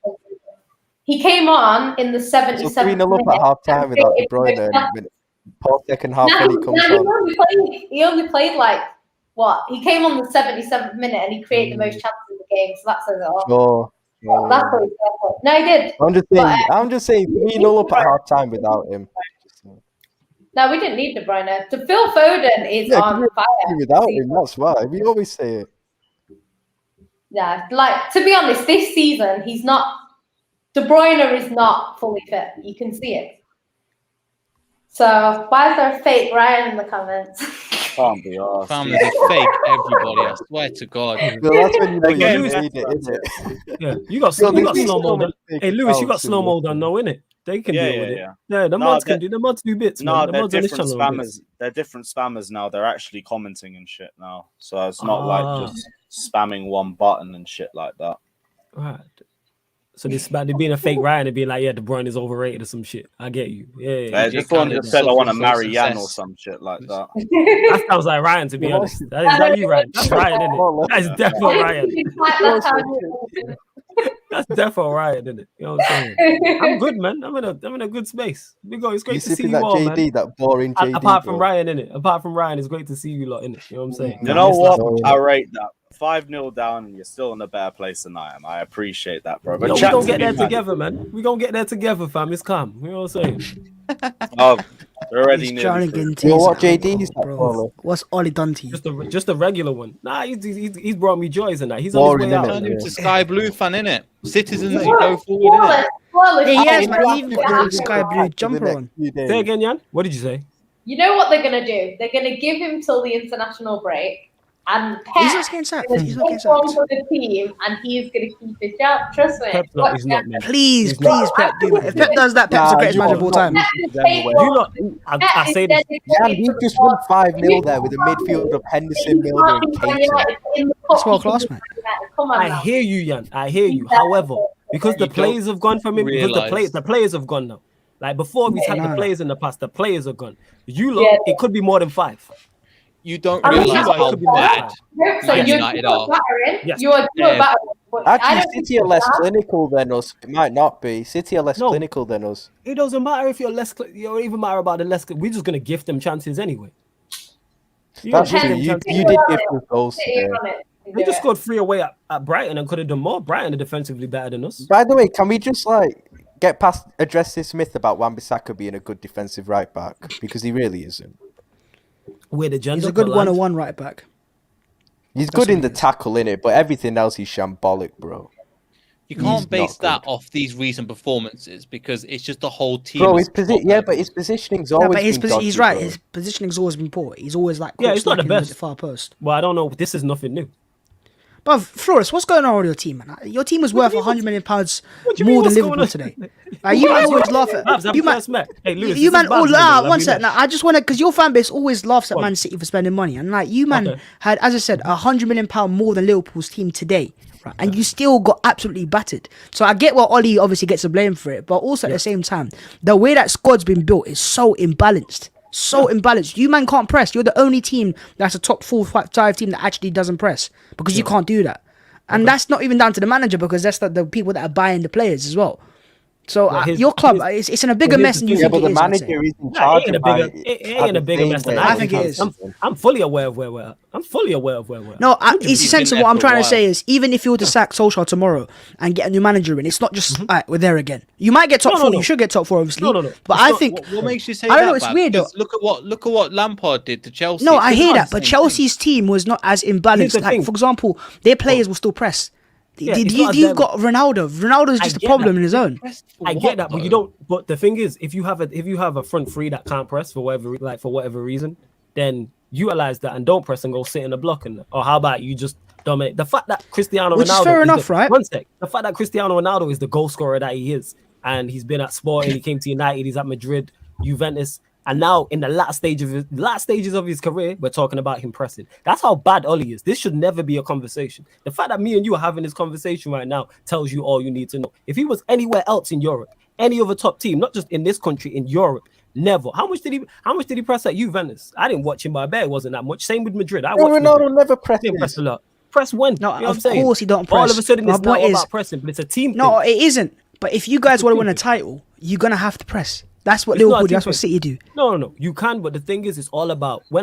He came on in the 77th minute. 3-0 up at half time without De Bruyne. Poor second half when he comes on. He only played like what? He came on the 77th minute and he created the most chances in the game. So that says it all. Sure. That's what he's there for. No, he did. I'm just saying 3-0 up at half time without him. No, we didn't need De Bruyne. To Phil Foden is on fire. Without him, that's why. We always say it. Yeah, like, to be honest, this season, he's not... De Bruyne is not fully fit. You can see it. So, why is there a fake Ryan in the comments? Can't be arsed. Family, they fake everybody. I swear to God. Well, that's when you know you need it, isn't it? Yeah, you got slow mo. Hey, Lewis, you got slow mo done, no, innit? They can deal with it. Yeah, the mods can do. The mods do bits. No, the they're mods different spammers. They're different spammers now. They're actually commenting and shit now. So it's not like just spamming one button and shit like that. Right. So this about being a fake Ryan and being like, yeah, De Bruyne is overrated or some shit. I get you. Yeah. Just one just said I want to marry Jan or some shit like that. That sounds like Ryan, to be honest. Is that you, Ryan? That's Ryan, isn't it? That's definitely Ryan. That's definitely Ryan, isn't it? You know what I'm saying? I'm good, man. I'm in a good space. It's great to see you all, JD, man. That boring JD. Apart from Ryan, innit? Apart from Ryan, it's great to see you lot, innit? You know what I'm saying? You know what? I rate that. 5-0 down and you're still in a better place than I am. I appreciate that, bro. But we're gonna get there together, man. We're gonna get there together, fam. It's calm. You know what I'm saying? Oh, we're already near. What JD is that, bro? What's Ollie done to you? Just a regular one. Nah, he's brought me joys and that. He's on his way out. Turned him to Sky Blue fan, innit? Citizens go forward, innit? Yes, man. He even got a Sky Blue jumper on. Say again, Jan. What did you say? You know what they're gonna do? They're gonna give him till the international break. And he's not getting sacked. He's not getting sacked. For the team, and he's going to keep his job. Trust me. He's not, man. Please, Pep, do that. If Pep does that, Pep's the greatest manager of all time. I say this. Yeah, he just won 5-0 there with a midfield of Henderson, Milner, and Keita. That's world class, man. I hear you, Jan. I hear you. However, because the players have gone from him, because the players have gone now. Like before, we've had the players in the past. The players are gone. You lot, it could be more than 5. You don't realize how bad Man United are. Yes. You are Actually, City are less clinical than us. It might not be. City are less clinical than us. It doesn't matter if you're less. It don't even matter about the less. We're just gonna gift them chances anyway. That's true. You did give them goals. We just scored 3 away at Brighton and could have done more. Brighton are defensively better than us. By the way, can we just address this myth about Wan-Bissaka being a good defensive right back, because he really isn't. He's a good 101 right back. He's good in the tackle, innit? But everything else, he's shambolic, bro. You can't base that off these recent performances because it's just the whole team. Bro, but his positioning's always been dodgy, he's right. Bro. His positioning's always been poor. He's always like he's not the best. Far post. Well, I don't know. This is nothing new. But Flores, what's going on with your team, man? Your team was worth £100 million more than Liverpool today. You man always laugh at you man. Hey, Lewis, you man all one second. Now I just want to, because your fan base always laughs at Man City for spending money, and like you man had, as I said, £100 million more than Liverpool's team today, right? And you still got absolutely battered. So I get what Ollie obviously gets the blame for it, but also at the same time, the way that squad's been built is so imbalanced. Imbalanced. You man can't press. You're the only team that's a top 4-5 team that actually doesn't press because you can't do that. And that's not even down to the manager, because that's the people that are buying the players as well. So your club, it's in a bigger mess than you think it is. Yeah, but the manager is in charge. It ain't in a bigger mess than I think it is. I'm fully aware of where we're at. No, it's essentially what I'm trying to say is, even if you were to sack Solskjaer tomorrow and get a new manager in, it's not just, we're there again. You might get top 4. You should get top 4, obviously. No. But I think... What makes you say I don't know, it's weird though. Look at what Lampard did to Chelsea. No, I hear that, but Chelsea's team was not as imbalanced. Like, for example, their players will still press. You've got Ronaldo. Ronaldo's just a problem in his own. I get that, but you don't. But the thing is, if you have a front three that can't press for whatever reason, then utilize that and don't press and go sit in the block. Or how about you just dominate? The fact that Cristiano Ronaldo, which is fair enough, right? One sec. The fact that Cristiano Ronaldo is the goal scorer that he is, and he's been at Sporting, he came to United, he's at Madrid, Juventus. And now in the last stages of his career, we're talking about him pressing. That's how bad Ollie is. This should never be a conversation. The fact that me and you are having this conversation right now tells you all you need to know. If he was anywhere else in Europe, any other top team, not just in this country, in Europe, never. How much did he press at Juventus? I didn't watch him, but I bet it wasn't that much. Same with Madrid. Ronaldo never pressed. He didn't press a lot. Press when? No, you know of course he don't press. All of a sudden it's not about pressing, but it's a team No, thing. it isn't. But if you guys want to win a title, you're gonna have to press. That's what It's not a Liverpool do. team That's what thing. City do. No. You can, but the thing is, it's all about. We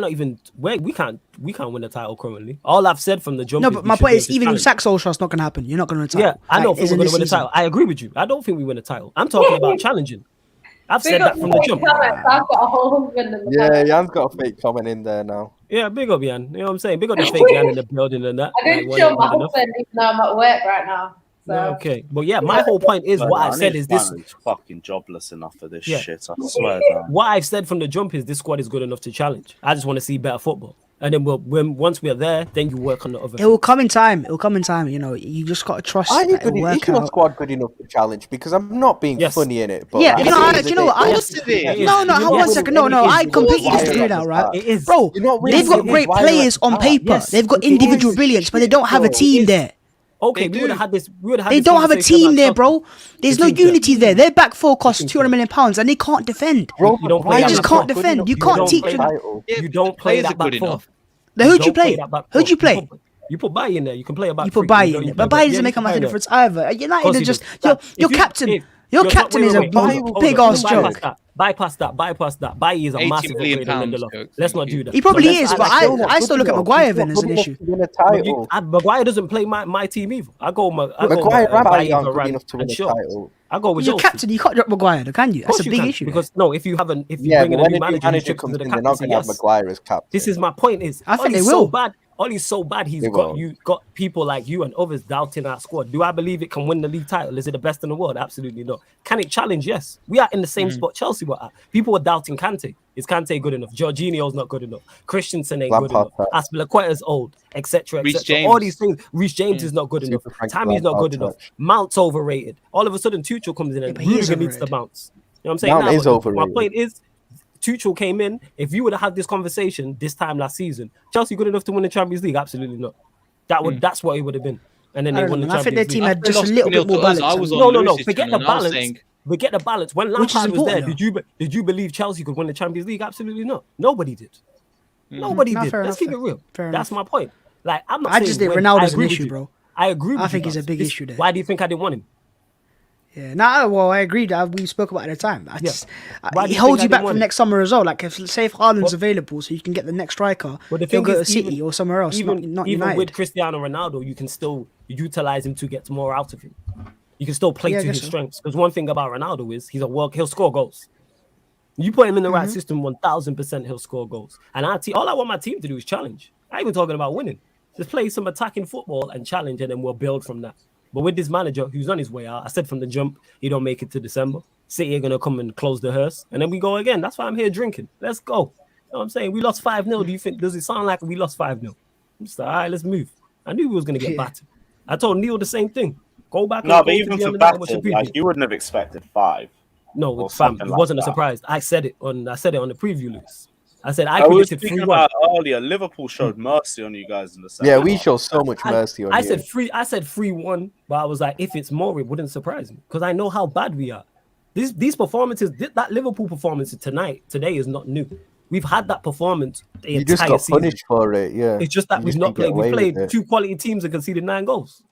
can't win the title currently. All I've said from the jump. No, is but we my should point be is, able to even if challenge. sack Solskjaer, it's not going to happen. You're not going to win a title. Yeah, I don't think isn't we're going to this win a title. season. I agree with you. I don't think we win a title. I'm talking about challenging. I've Big said up that from the fake jump. comments. I've got a whole husband in the Yeah, comments. Jan's got a fake comment in there now. Yeah, big up, Jan. You know what I'm saying? Big up the fake Jan in the building and that. I didn't Like, show one my ain't good enough. husband even though I'm at work right now. So. No, okay, but yeah, my whole point is what I've said is this. He's fucking jobless enough for this Yeah. shit. I swear down. What I've said from the jump is this squad is good enough to challenge. I just want to see better football, and then once we're there, then you work on the other. It will come in time. It will come in time. You know, you just got to trust Is that it'll work your out. squad good enough to challenge? Because I'm not being Yes. funny in it. But Yeah, at you know, the end I, of the you know day, what? I Yes, don't. it is. No, Yes, one second. No, it is. I completely Why disagree with that, is right? It is. Bro, You're not they've got winning. great Why players on not? paper. Yes, They've got it individual is. brilliance, but they don't have a Bro, team is. there. Okay, They we would have do. had this. We would have had. They this don't have a conversation team about there, Chelsea. bro. There's The no team's there. unity there. Their back four costs team's £200 million and they can't defend. Bro, You don't play why that is just it can't not good defend. enough You to can't win teach the them. title? Yeah, You don't the play players that are back good four. enough. Who'd you play? Who'd you play? You put Baye in there. You can play a back. You put three. Baye You in there, play but Baye yeah, doesn't you make a can massive play there. difference either. Of United course are he just does. your If you- captain. if- Your you're captain not- is a wait, hold on, big hold on. ass Bypass joke. that. Bypass that. Baye is a 80 massive million upgrade on pounds Lindelof. joke. Let's Thank not you. do that. He probably So let's is, act but like Still not I good still look at enough. Maguire He's then not as an good enough issue. to win a But title. Maguire doesn't play my team either. I go Maguire and Baye aren't good Varane, enough to win and a Shaw. title. I go with He's your those. captain. You can't drop Maguire, though, can you? Of That's course a you big can, issue. because no, if you Yeah, bring but in a when new a new manager, manager strips comes into the in, they're not captaincy. going to have Yes, Maguire as captain. this is my point. I think Ollie's they so will. bad. Ollie's so bad. He's They got won't. got people like you and others doubting our squad. Do I believe it can win the league title? Is it the best in the world? Absolutely not. Can it challenge? Yes. We are in the same spot Chelsea were at. People were doubting Kante. Is Kante good enough? Jorginho's not good enough. Christensen ain't good enough. Lampard. Aspilicueta's old, etc. Reece etc. James. All these things. Reece James is not good enough. Super Frank Tammy's not good enough. Lampard. Mount's overrated. All of a sudden, Tuchel comes in and but he is Rudiger needs to overrated. bounce. You know what I'm saying? Mount Now, is but overrated. my point is, Tuchel came in. If you would have had this conversation this time last season, Chelsea good enough to win the Champions League? Absolutely not. That's what it would have been. And then I they don't won know, the man. I think their Champions team League. had just a lost little 2-0 bit more to us. balance. I was than- on No. Lewis's Forget channel the and I was balance. saying- Forget the balance. When Which is Lampard was there, important, did you believe Chelsea could win the Champions League? Absolutely not. Nobody did. Nobody No, did. fair Let's enough, keep it real. fair That's enough. my point. Like I'm not. I saying just think when. Ronaldo's I an agree with issue, you. bro. I agree with I you. think he's a guys. big issue there. Why do you think I didn't want him? Yeah, well, I agreed. We spoke about it at the time. Yeah. Why do He you holds think I you back didn't want from it? next summer as well. Like, say if Haaland's But- available, so you can get the next striker, But the he'll thing go to is, City or somewhere else, not even United. with Cristiano Ronaldo, you can still utilize him to get more out of him. You can still play Yeah, I to guess his so. strengths. Because one thing about Ronaldo is he'll score goals. You put him in the right system, 1000% he'll score goals. And all I want my team to do is challenge. I ain't even talking about winning. Just play some attacking football and challenge, and then we'll build from that. But with this manager who's on his way out, I said from the jump, he don't make it to December. City are gonna come and close the hearse, and then we go again. That's why I'm here drinking. Let's go. You know what I'm saying? We lost 5-0. Does it sound like we lost 5-0? I'm just like, all right, let's move. I knew we was gonna get Yeah. battered. I told Neil the same thing. Go back. No, and but go to even the for M&M and watch the battle, preview. like you wouldn't have expected 5. No, or it's fam. something It like wasn't a that. surprise. I said it on the preview, Lewis. I said I I was predicted speaking 3-1. about earlier. Liverpool showed mercy on you guys in the second. Yeah, we half. show so much mercy on I you. said 3-1, but I was like, if it's more, it wouldn't surprise me because I know how bad we are. These performances, that Liverpool performance today is not new. We've had that performance the You just entire got season. punished for it, yeah. It's just that You we've just not didn't get played. We away played with it. 2 quality teams and conceded 9 goals.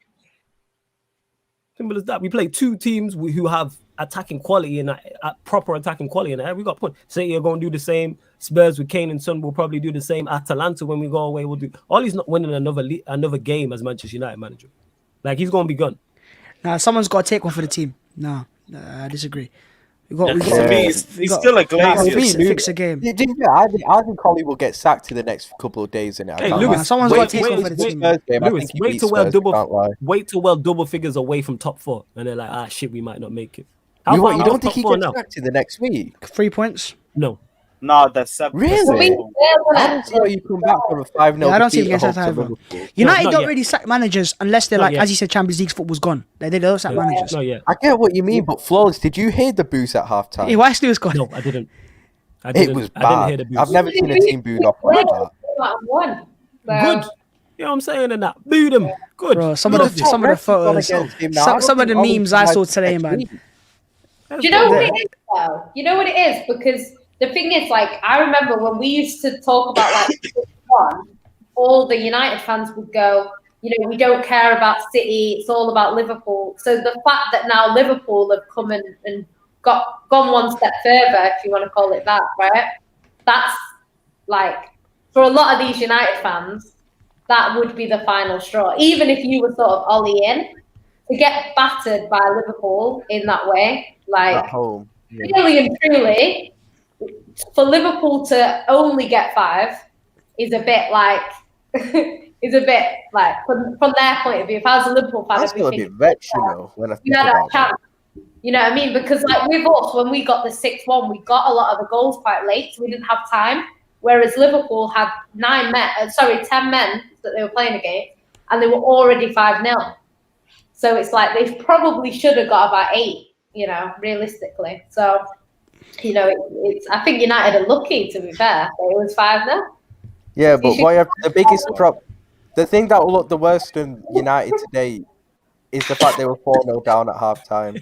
Simple as that. We played 2 teams who have attacking quality and proper attacking quality, and we got put. City are going to do the same. Spurs with Kane and Son will probably do the same. Atalanta, when we go away, will do. Ollie's not winning another game as Manchester United manager. Like he's going to be gone. Nah, someone's got to take one for the team. No, I disagree. We got. To me, he's still a Nah, Glazier. fix a game. I think Ollie will get sacked in the next couple of days. In it, Hey, Lewis, someone's wait- got to take wait- one for the wait- team. Spurs game, I Lewis, think he wait beats till we're Spurs, can't lie. double figures away from top 4, and they're like, shit, we might not make it. You far don't out think he top 4 gets now? sacked in the next week? 3 points. No. No, that's 7. Really? Yeah, I don't see how you come back from a 5-0 Yeah, I don't see him defeat against at home that to either. Liverpool. United not don't yet. really sack managers unless they're Not like, yet. as you said, Champions League football's gone. They don't sack managers. No, yeah. I get what you mean, but Flawless, did you hear the boost at halftime? Hey, why is Lewis gone? No, I didn't. It was I didn't hear bad. the boost. I've never seen a team booed off like that. One. Good. You know what I'm saying? And that. Boo them. Good. Bro, some of Loved the it. some of the photos, against him now. I don't some of the think Ollie memes I saw provides today, next man. week. Do you know what it is, though? You know what it is? Because the thing is, like, I remember when we used to talk about, like, one, all the United fans would go, you know, we don't care about City, it's all about Liverpool. So the fact that now Liverpool have come and gone one step further, if you want to call it that, right? That's like, for a lot of these United fans, that would be the final straw. Even if you were sort of Ollie in, to get battered by Liverpool in that way, like, at home. really and truly, for Liverpool to only get 5 is a bit like, from their point of view, if I was a Liverpool fan, That's I'd be got a thinking, bit vexed, you know, when I think had about a chance. You know what I mean? Because like with us, when we got the 6-1, we got a lot of the goals quite late, so we didn't have time. Whereas Liverpool had 10 men that they were playing against, and they were already 5-0. So it's like they probably should have got about 8, you know, realistically. So, you know, it's I think United are lucky, to be fair. It was 5-0. Yeah, but why have the biggest the thing that will look the worst in United today is the fact they were 4-0 down at half time.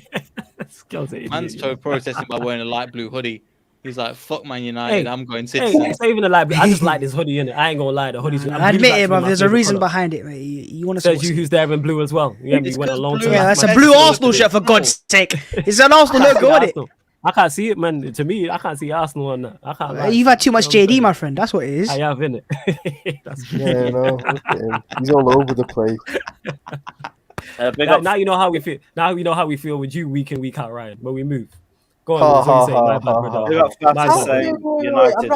Man's so protesting by wearing a light blue hoodie. He's like, fuck Man United, I'm going City. It's not even a light blue. I just like this hoodie, innit? I ain't gonna lie, the hoodie's... I admit it, but there's a reason behind it, mate. You want to Says you who's there in blue as well. You went a long time. Yeah, that's a blue Arsenal shirt, for God's sake. It's an Arsenal logo, isn't it? I can't see it, man. To me, I can't see Arsenal on that. I can't lie. You've had too much JD, my friend. That's what it is. I have, innit? Yeah, no. He's all over the place. Now you know how we feel. Now you know how we feel with you week in, week out, Ryan. When we move. Go on. I'm not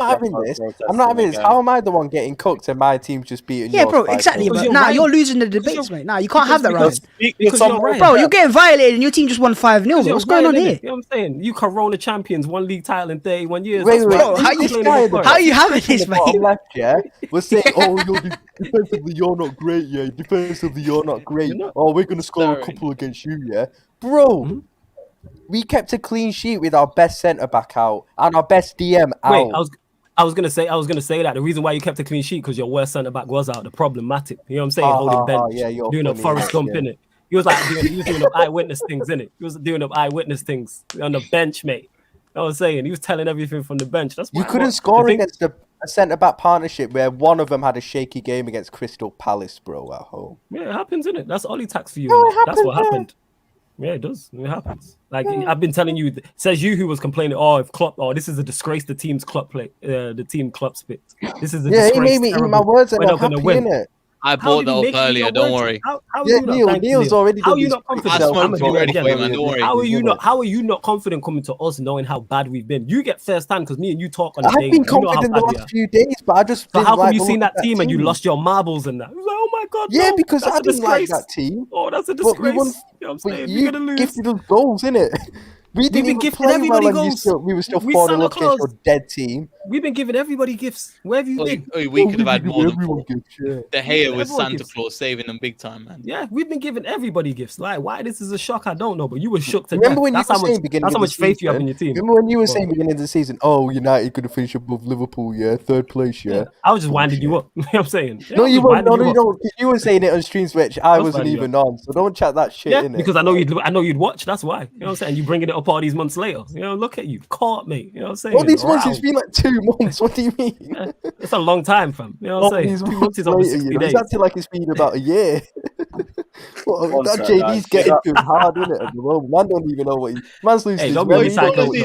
having this. I'm not having this. How am I the one getting cooked and my team's just beating? Yeah, bro, exactly. Nah, you're losing the debates, mate. Nah, you can't have that, Ryan. Bro, you're getting violated and your team just won 5-0. What's going on here? You know what I'm saying? You Corona champions, 1 league title in 31 years. Wait, bro, how are you having this, mate? Left, yeah, we're saying, oh, defensively you're not great, yeah. Defensively you're not great. Oh, we're gonna score a couple against you, yeah, bro. We kept a clean sheet with our best centre back out and our best DM out. Wait, I was gonna say that the reason why you kept a clean sheet because your worst centre back was out. The problematic, you know what I'm saying? Holding bench, doing up Forrest Gump in it. He was like he was doing up eyewitness things in it. He was doing up eyewitness things on the bench, mate. You know what I'm saying? He was telling everything from the bench. That's why you couldn't score against a centre back partnership where one of them had a shaky game against Crystal Palace, bro, at home. Yeah, it happens, innit? That's Ollie tax for you. No, That's what happened. Yeah, it does. It happens. Like I've been telling you, says you who was complaining. Oh, if Klopp, this is a disgrace. The team's Klopp play, the team Klopp spit. This is a disgrace. He made me eat my words. I'm not happy, innit? I bought that up earlier. Don't worry. Neil's already. How are you not confident? Don't worry. How are you not confident coming to us knowing how bad we've been? You get first hand because me and you talk on the day. I've been confident the last few days, but I just. So how come you seen that team and you lost your marbles and that? It was like, oh my god. Yeah, because I didn't like that team. Oh, that's a disgrace. You know what I'm saying? You gifted us goals, innit? We've been gifting everybody goals. We were still 4-0 up against your dead team. We've been giving everybody gifts. Where have you been? We could have had more than 4. De Gea was Santa Claus saving them big time, man. Yeah, we've been giving everybody gifts. Like, why this is a shock, I don't know. But you were shook to death. That's how much faith you have in your team. Remember when you were saying beginning of the season, oh, United could have finished above Liverpool, yeah, 3rd place, yeah. I was just winding you up. You know what I'm saying? No, you weren't. No, you don't. You were saying it on streams which I wasn't even on. So don't chat that shit, innit? Because I know you'd watch. That's why. You know what I'm saying? You bringing it up all these months later. You know, look at you, caught me. You know what I'm saying? All these months, it's been like 2 months. What do you mean? Yeah, it's a long time, fam. You know what I'm saying? 2 months is over 60 days. It's acting like it's been about a year. That JD's getting too hard, innit? At the moment, man don't even know what man's losing. Don't need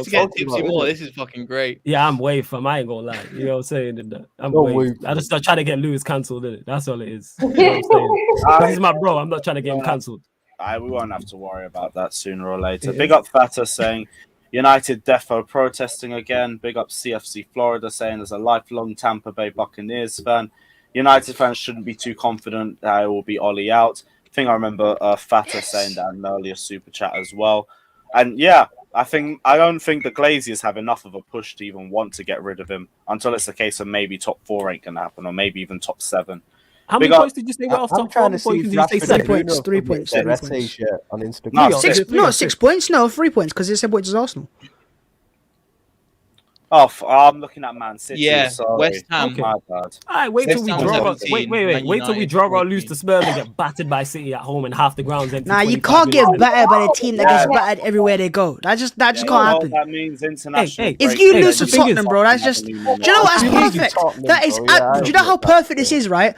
to get tipsy more. This is fucking great. Yeah, I'm way from. I ain't gonna lie. You know what I'm saying? I'm way. I just start trying to get Lewis cancelled, innit? That's all it is. You know what I'm saying? He's my bro. I'm not trying to get him cancelled. We won't have to worry about that sooner or later. Big up Fata saying United defo protesting again. Big up CFC Florida saying there's a lifelong Tampa Bay Buccaneers fan. United fans shouldn't be too confident that it will be Ollie out. I think I remember Fata saying that in an earlier super chat as well. And yeah, I don't think the Glaziers have enough of a push to even want to get rid of him until it's a case of maybe top 4 ain't gonna happen or maybe even top 7. How many points did you say? I'm trying to see if you say 3 points. 3 points. On Instagram. No, 6 points. No, 3 points because it's 7 points as Arsenal. Oh, I'm looking at Man City. Yeah, sorry. West Ham. My bad. All right, wait till we draw. Wait till we draw or lose to Spurs and get battered by City at home and half the ground's empty. Nah, you can't get battered by a team that gets battered everywhere they go. That just can't happen. That means international. If you lose to Tottenham, bro, that's just. Do you know what? That's perfect. That is. Do you know how perfect this is, right?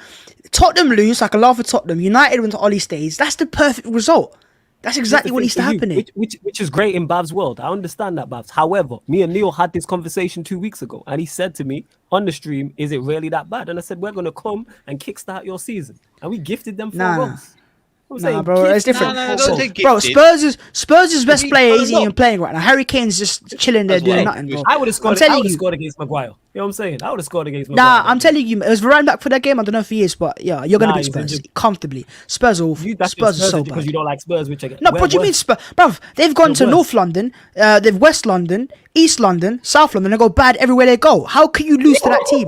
Tottenham lose, I can laugh at Tottenham. United went to Ollie stays. That's the perfect result. That's exactly what needs to happen here. Which is great in Bav's world. I understand that, Bavs. However, me and Neil had this conversation 2 weeks ago, and he said to me on the stream, "Is it really that bad?" And I said, "We're gonna come and kickstart your season," and we gifted them 4 goals. Nah, bro, it's different. Bro, Spurs' best player isn't even playing right now. Harry Kane's just chilling there doing nothing, bro. I would have scored against Maguire. You know what I'm saying? I would have scored against Maguire. Nah, I'm telling you, it was Varane back for that game. I don't know if he is, but yeah, you're gonna beat Spurs comfortably. Spurs are awful. Spurs are so bad. Because you don't like Spurs, which again. No, what do you mean Spurs? Bro, they've gone to North London, they've West London, East London, South London. They go bad everywhere they go. How can you lose to that team?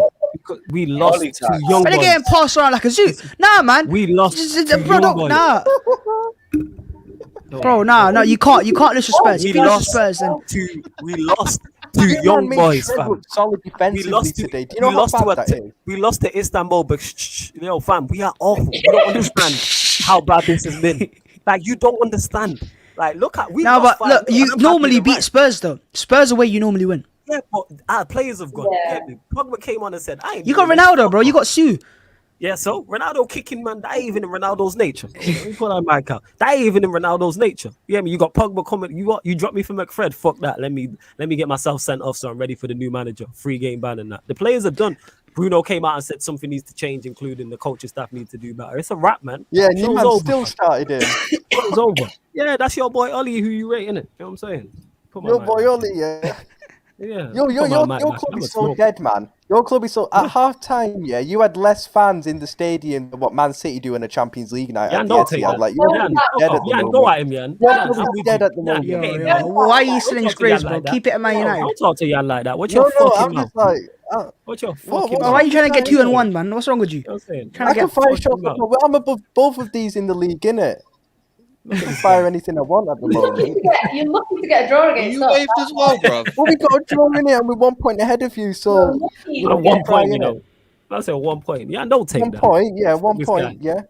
We lost to young boys. They're getting passed around like a zoo. Nah, man. We lost to bro, young boys. Nah. Bro, no, you can't lose to Spurs. We lost to young boys, fam. Solid defensively today. Do you know how bad that is? We lost to Istanbul, but fam, we are awful. You don't understand how bad this has been. Like, you don't understand. Like, look, you normally beat Spurs though. Spurs away, you normally win. Yeah, but our players have gone. Yeah. Pogba came on and said, "You got Ronaldo, bro. You got Sue." Yeah, so Ronaldo kicking, man, that ain't even in Ronaldo's nature. Let me put that mic out. That ain't even in Ronaldo's nature. Yeah, you got Pogba coming. You dropped me for McFred. Fuck that. Let me get myself sent off so I'm ready for the new manager. 3-game ban and that. The players are done. Bruno came out and said something needs to change, including the coaching staff need to do better. It's a wrap, man. Yeah, Newman still started in. It's over. Yeah, that's your boy Ollie who you rate, innit? You know what I'm saying? Your boy Ollie, yeah. Yeah. Your club is so dead, man. Your club is so at half time, yeah. You had less fans in the stadium than what Man City do in a Champions League night. Yeah, don't take that. Like, you're dead at the moment. Go at him, Jan. You're dead at the moment. Why are you still in his grades, bro? Keep it at Man United. Don't talk to Jan like that. What's your fucking mouth? What's your fucking mouth? Why are you trying to get 2-1, man? What's wrong with you? I can fire shots. I'm above both of these in the league, innit? I can fire anything I want at the moment. You're lucky to get a draw against us. You waved as well, bro. Well, we got a draw in it and we're 1 point ahead of you, so... 1 point, you know. That's a 1 point. Yeah, don't take 1 that. 1 point, yeah, 1 point, yeah.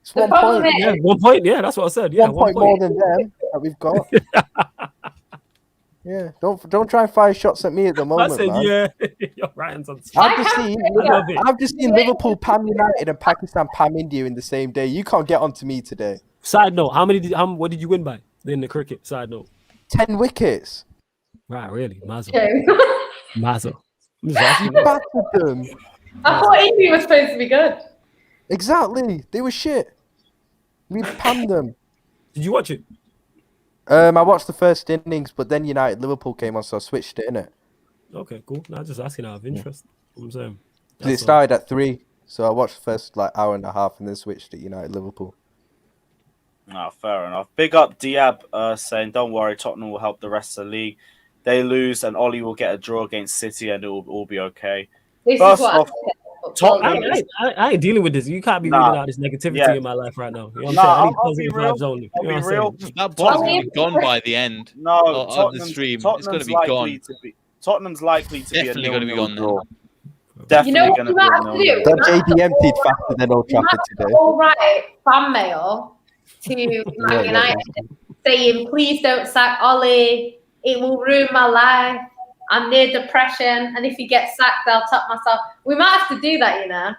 It's 1 point. Yeah, 1 point, yeah, that's what I said. Yeah, 1 point more than them that we've got. Yeah, don't try and fire shots at me at the moment, I said, man. Yeah, you're right. I've just seen Liverpool Pam United and Pakistan Pam India in the same day. You can't get onto me today. Side note, what did you win by in the cricket? Side note, 10 wickets. Right, really, Mazel. You battered them. I thought India was supposed to be good. Exactly, they were shit. We panned them. Did you watch it? I watched the first innings, but then United Liverpool came on, so I switched it, innit? Okay, cool. Now just asking out of interest. You know what I'm saying? It started at 3, so I watched the first hour and a half and then switched to United Liverpool. No, fair enough. Big up Diab saying, "Don't worry, Tottenham will help the rest of the league. They lose and Ollie will get a draw against City and it will all be okay." First off, Tottenham. I ain't dealing with this. You can't be reading out this negativity in my life right now. You know what I'm saying? I need positive vibes only. You know what I'm saying? That bot's going to be gone by the end of the stream. It's going to be gone. Tottenham's likely to Definitely going to be gone draw. You know what we might have to do? That JD emptied faster than Old Trafford today. All right, fan mail to Man United saying, "Please don't sack Ollie. It will ruin my life. I'm near depression, and if he gets sacked, I'll top myself." We might have to do that, you know.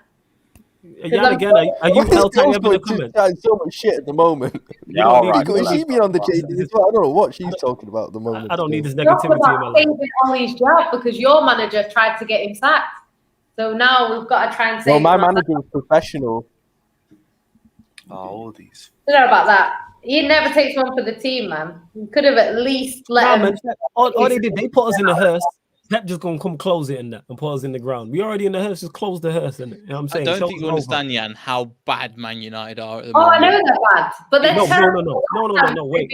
Yeah, again, are you telling ever the comment? So much shit at the moment. Yeah, all right. She be on the JD as well. I don't know what she's talking about at the moment. I don't need this negativity in my life. Ollie's job because your manager tried to get him sacked. So now we've got to try and say. Well, my manager is professional. All these. I don't know about that. He never takes one for the team, man. You could have at least let him. All they did, they put us in the hearse. Pep just gonna come close it and that and put us in the ground. We already in the hearse, just close the hearse, innit? You know what I'm saying? I don't think you understand, Jan, how bad Man United are at the moment. moment. I know they're bad, but they're terrible. No. Wait.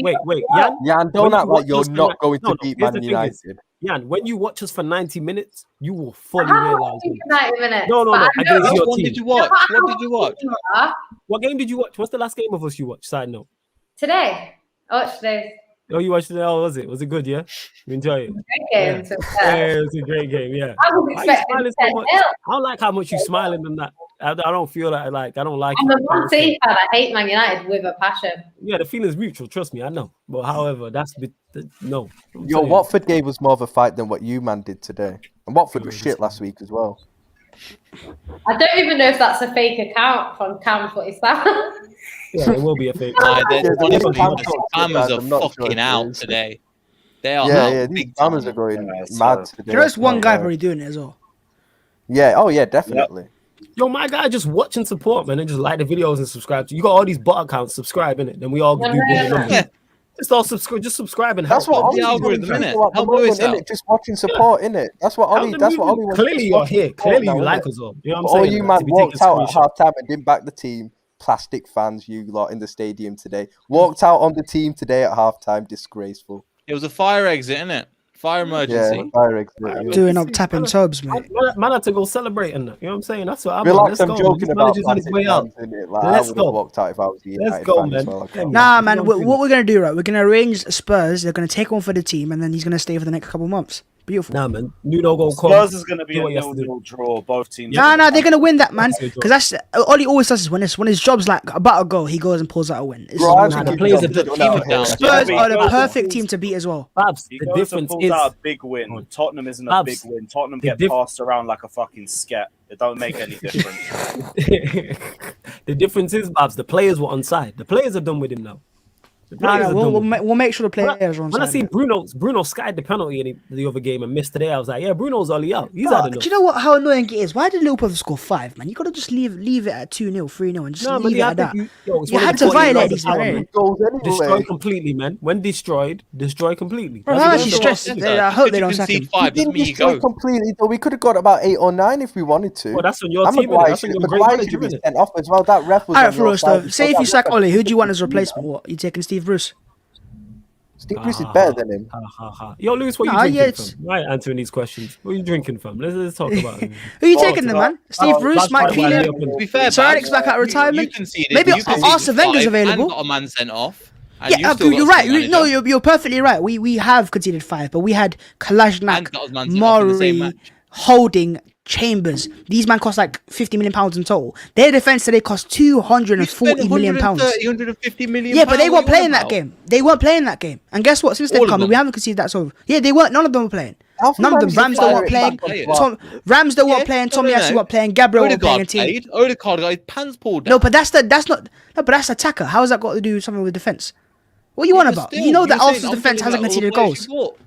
Jan, don't act like you're not going to beat Man United. Jan, when you watch us for 90 minutes, you will fully realize. 90 minutes. No. Against your what team. did you watch? What did you watch? What game did you watch? What's the last game of us you watched? Side note. Today. I watched today. Oh, you watched it? Oh, was it? Was it good? Yeah, you enjoy it. Great game. Yeah, it was a great game. Yeah. I was expecting so much? I don't like how much you smiling and that. I don't feel that. I don't like. I'm a Man City fan. I hate Man United with a passion. Yeah, the feeling's mutual. Trust me, I know. But however, no. Your Watford game was more of a fight than what you man did today, and Watford was shit last week as well. I don't even know if that's a fake account from Cam Footy Style. Yeah, it will be a fake. Honestly, the the Spammers are I'm not sure fucking if it out is. today. They are Yeah, out yeah, these big spammers time. are going Yeah, so- mad today. You know, it's one Oh, guy yeah. probably doing it as well. Yeah, oh yeah, definitely. Yo, my guy just watch and support, man, and just like the videos and subscribe. You got all these bot accounts, subscribe in it. Then we all do bigger numbers. Yeah. Just all subscribe, just subscribe and That's help. what the Ollie's algorithm, doing innit? at the Help moment, Lewis innit? out. Just watching support, innit? That's what Ollie. That's what Ollie wants. Clearly, just you're watching here. support Clearly, now, you like innit? us all. You know But what I'm all saying? you To man be walked taking out at screenshots. half time and didn't back the team. Plastic fans, you lot in the stadium today. Walked out on the team today at half time. Disgraceful. It was a fire exit, innit? Fire emergency. Yeah, fire exit. Yeah. Doing up tapping subs, mate. Man had to go celebrate and that. You know what I'm saying? That's what I'm Relax, Let's I'm go. joking This about manager's on his plastic way out. fans, innit? Like, Let's I would go. have walked out if I was a United go, fan man. as well. I can't Nah, lie. Nah, man. You know What what I'm we're gonna do, right? We're gonna arrange Spurs. They're gonna take one for the team, and then he's gonna stay for the next couple months. Beautiful. Nah, man. Nuno go Spurs is going to be do a what he has to do. 0-0 draw. Both teams. Nah, they're gonna win that, man. That's a good Because that's all he always does is when his job's like about to go, he goes and pulls out a win. This is Bro, I always Nah, think the he's players done are good good. out Keep it here. down. Spurs Yeah, are the but- perfect team to beat as well. Babs, He the goes and difference pulls is out a big win. Tottenham isn't a Babs, big win. Tottenham the get diff- passed around like a fucking scat. It don't make any difference. the difference is, Babs, the players were on side. The players are done with him now. The Nah, players are we'll, done we'll, with him. we'll make sure the players are on When I side. see Bruno skied the penalty in the other game and missed today, I was like, yeah, Bruno's Ollie out. He's had Bro, enough. do you know what? How annoying it is? Why did Liverpool have to score 5, man? You gotta just leave it at 2-0, 3-0, and just No, but leave they it at had that. to, it's You one of had the to 48 violate laws these, of power, man. Goals Destroy anyway. completely, man. When destroyed, destroy completely. Bro, That's I'm what actually I'm stressed. saying. I hope they don't sack him. We Five, doesn't didn't mean you destroy go. completely, though. We could have got about 8 or 9 if we wanted to. Well, that's on your And team, innit? Maguire That's on should your great Maguire manager, should be innit? sent off as well. That ref was All right, on for your us side. though. Say if you sack That Ollie, who do you want as ref- replacement? What? You taking Steve Bruce? Steve Bruce is better than him. Ha, ha, ha. Yo, Lewis, what Nah, you yeah, drinking it's- from? Right, answering these questions. What are you drinking from? Let's talk about it. Who you Oh, taking then, man? Steve Bruce, that's Mike quite why Keelan, they To be fair, Sir Babs, Alex back out of retirement. You conceded. Maybe you conceded Arsene Wenger's 5 available. And got a man sent off. And Yeah, you've still you're got right. some No, manager. you're perfectly right. We have conceded 5, but we had And Kalajnak, got his man sent off in the same Murray, match. Holding, Chambers. These men cost like £50 million in total. Their defense today cost £240 million. 150 million. Yeah, but they pounds, weren't what are you playing on that about? game. They weren't playing that game. And guess what? Since they've All of come in, them. we haven't conceded that sort of. Yeah, they weren't. None of them were playing. Alfred None of them. managed to Ramsdale fire weren't it playing. back on Yeah. Clark. Ramsdale weren't Yeah, playing. no, Tommy no, Asu no. weren't playing. Gabriel weren't playing. Odegaard And Tini. played. Odegaard got his pants pulled down. No, but that's not. No, but that's attacker. How has that got to do something with defense? What are you Yeah, on but about? still, You know that you're saying, Arsenal's I'm defense talking hasn't about all the conceded players goals. you bought.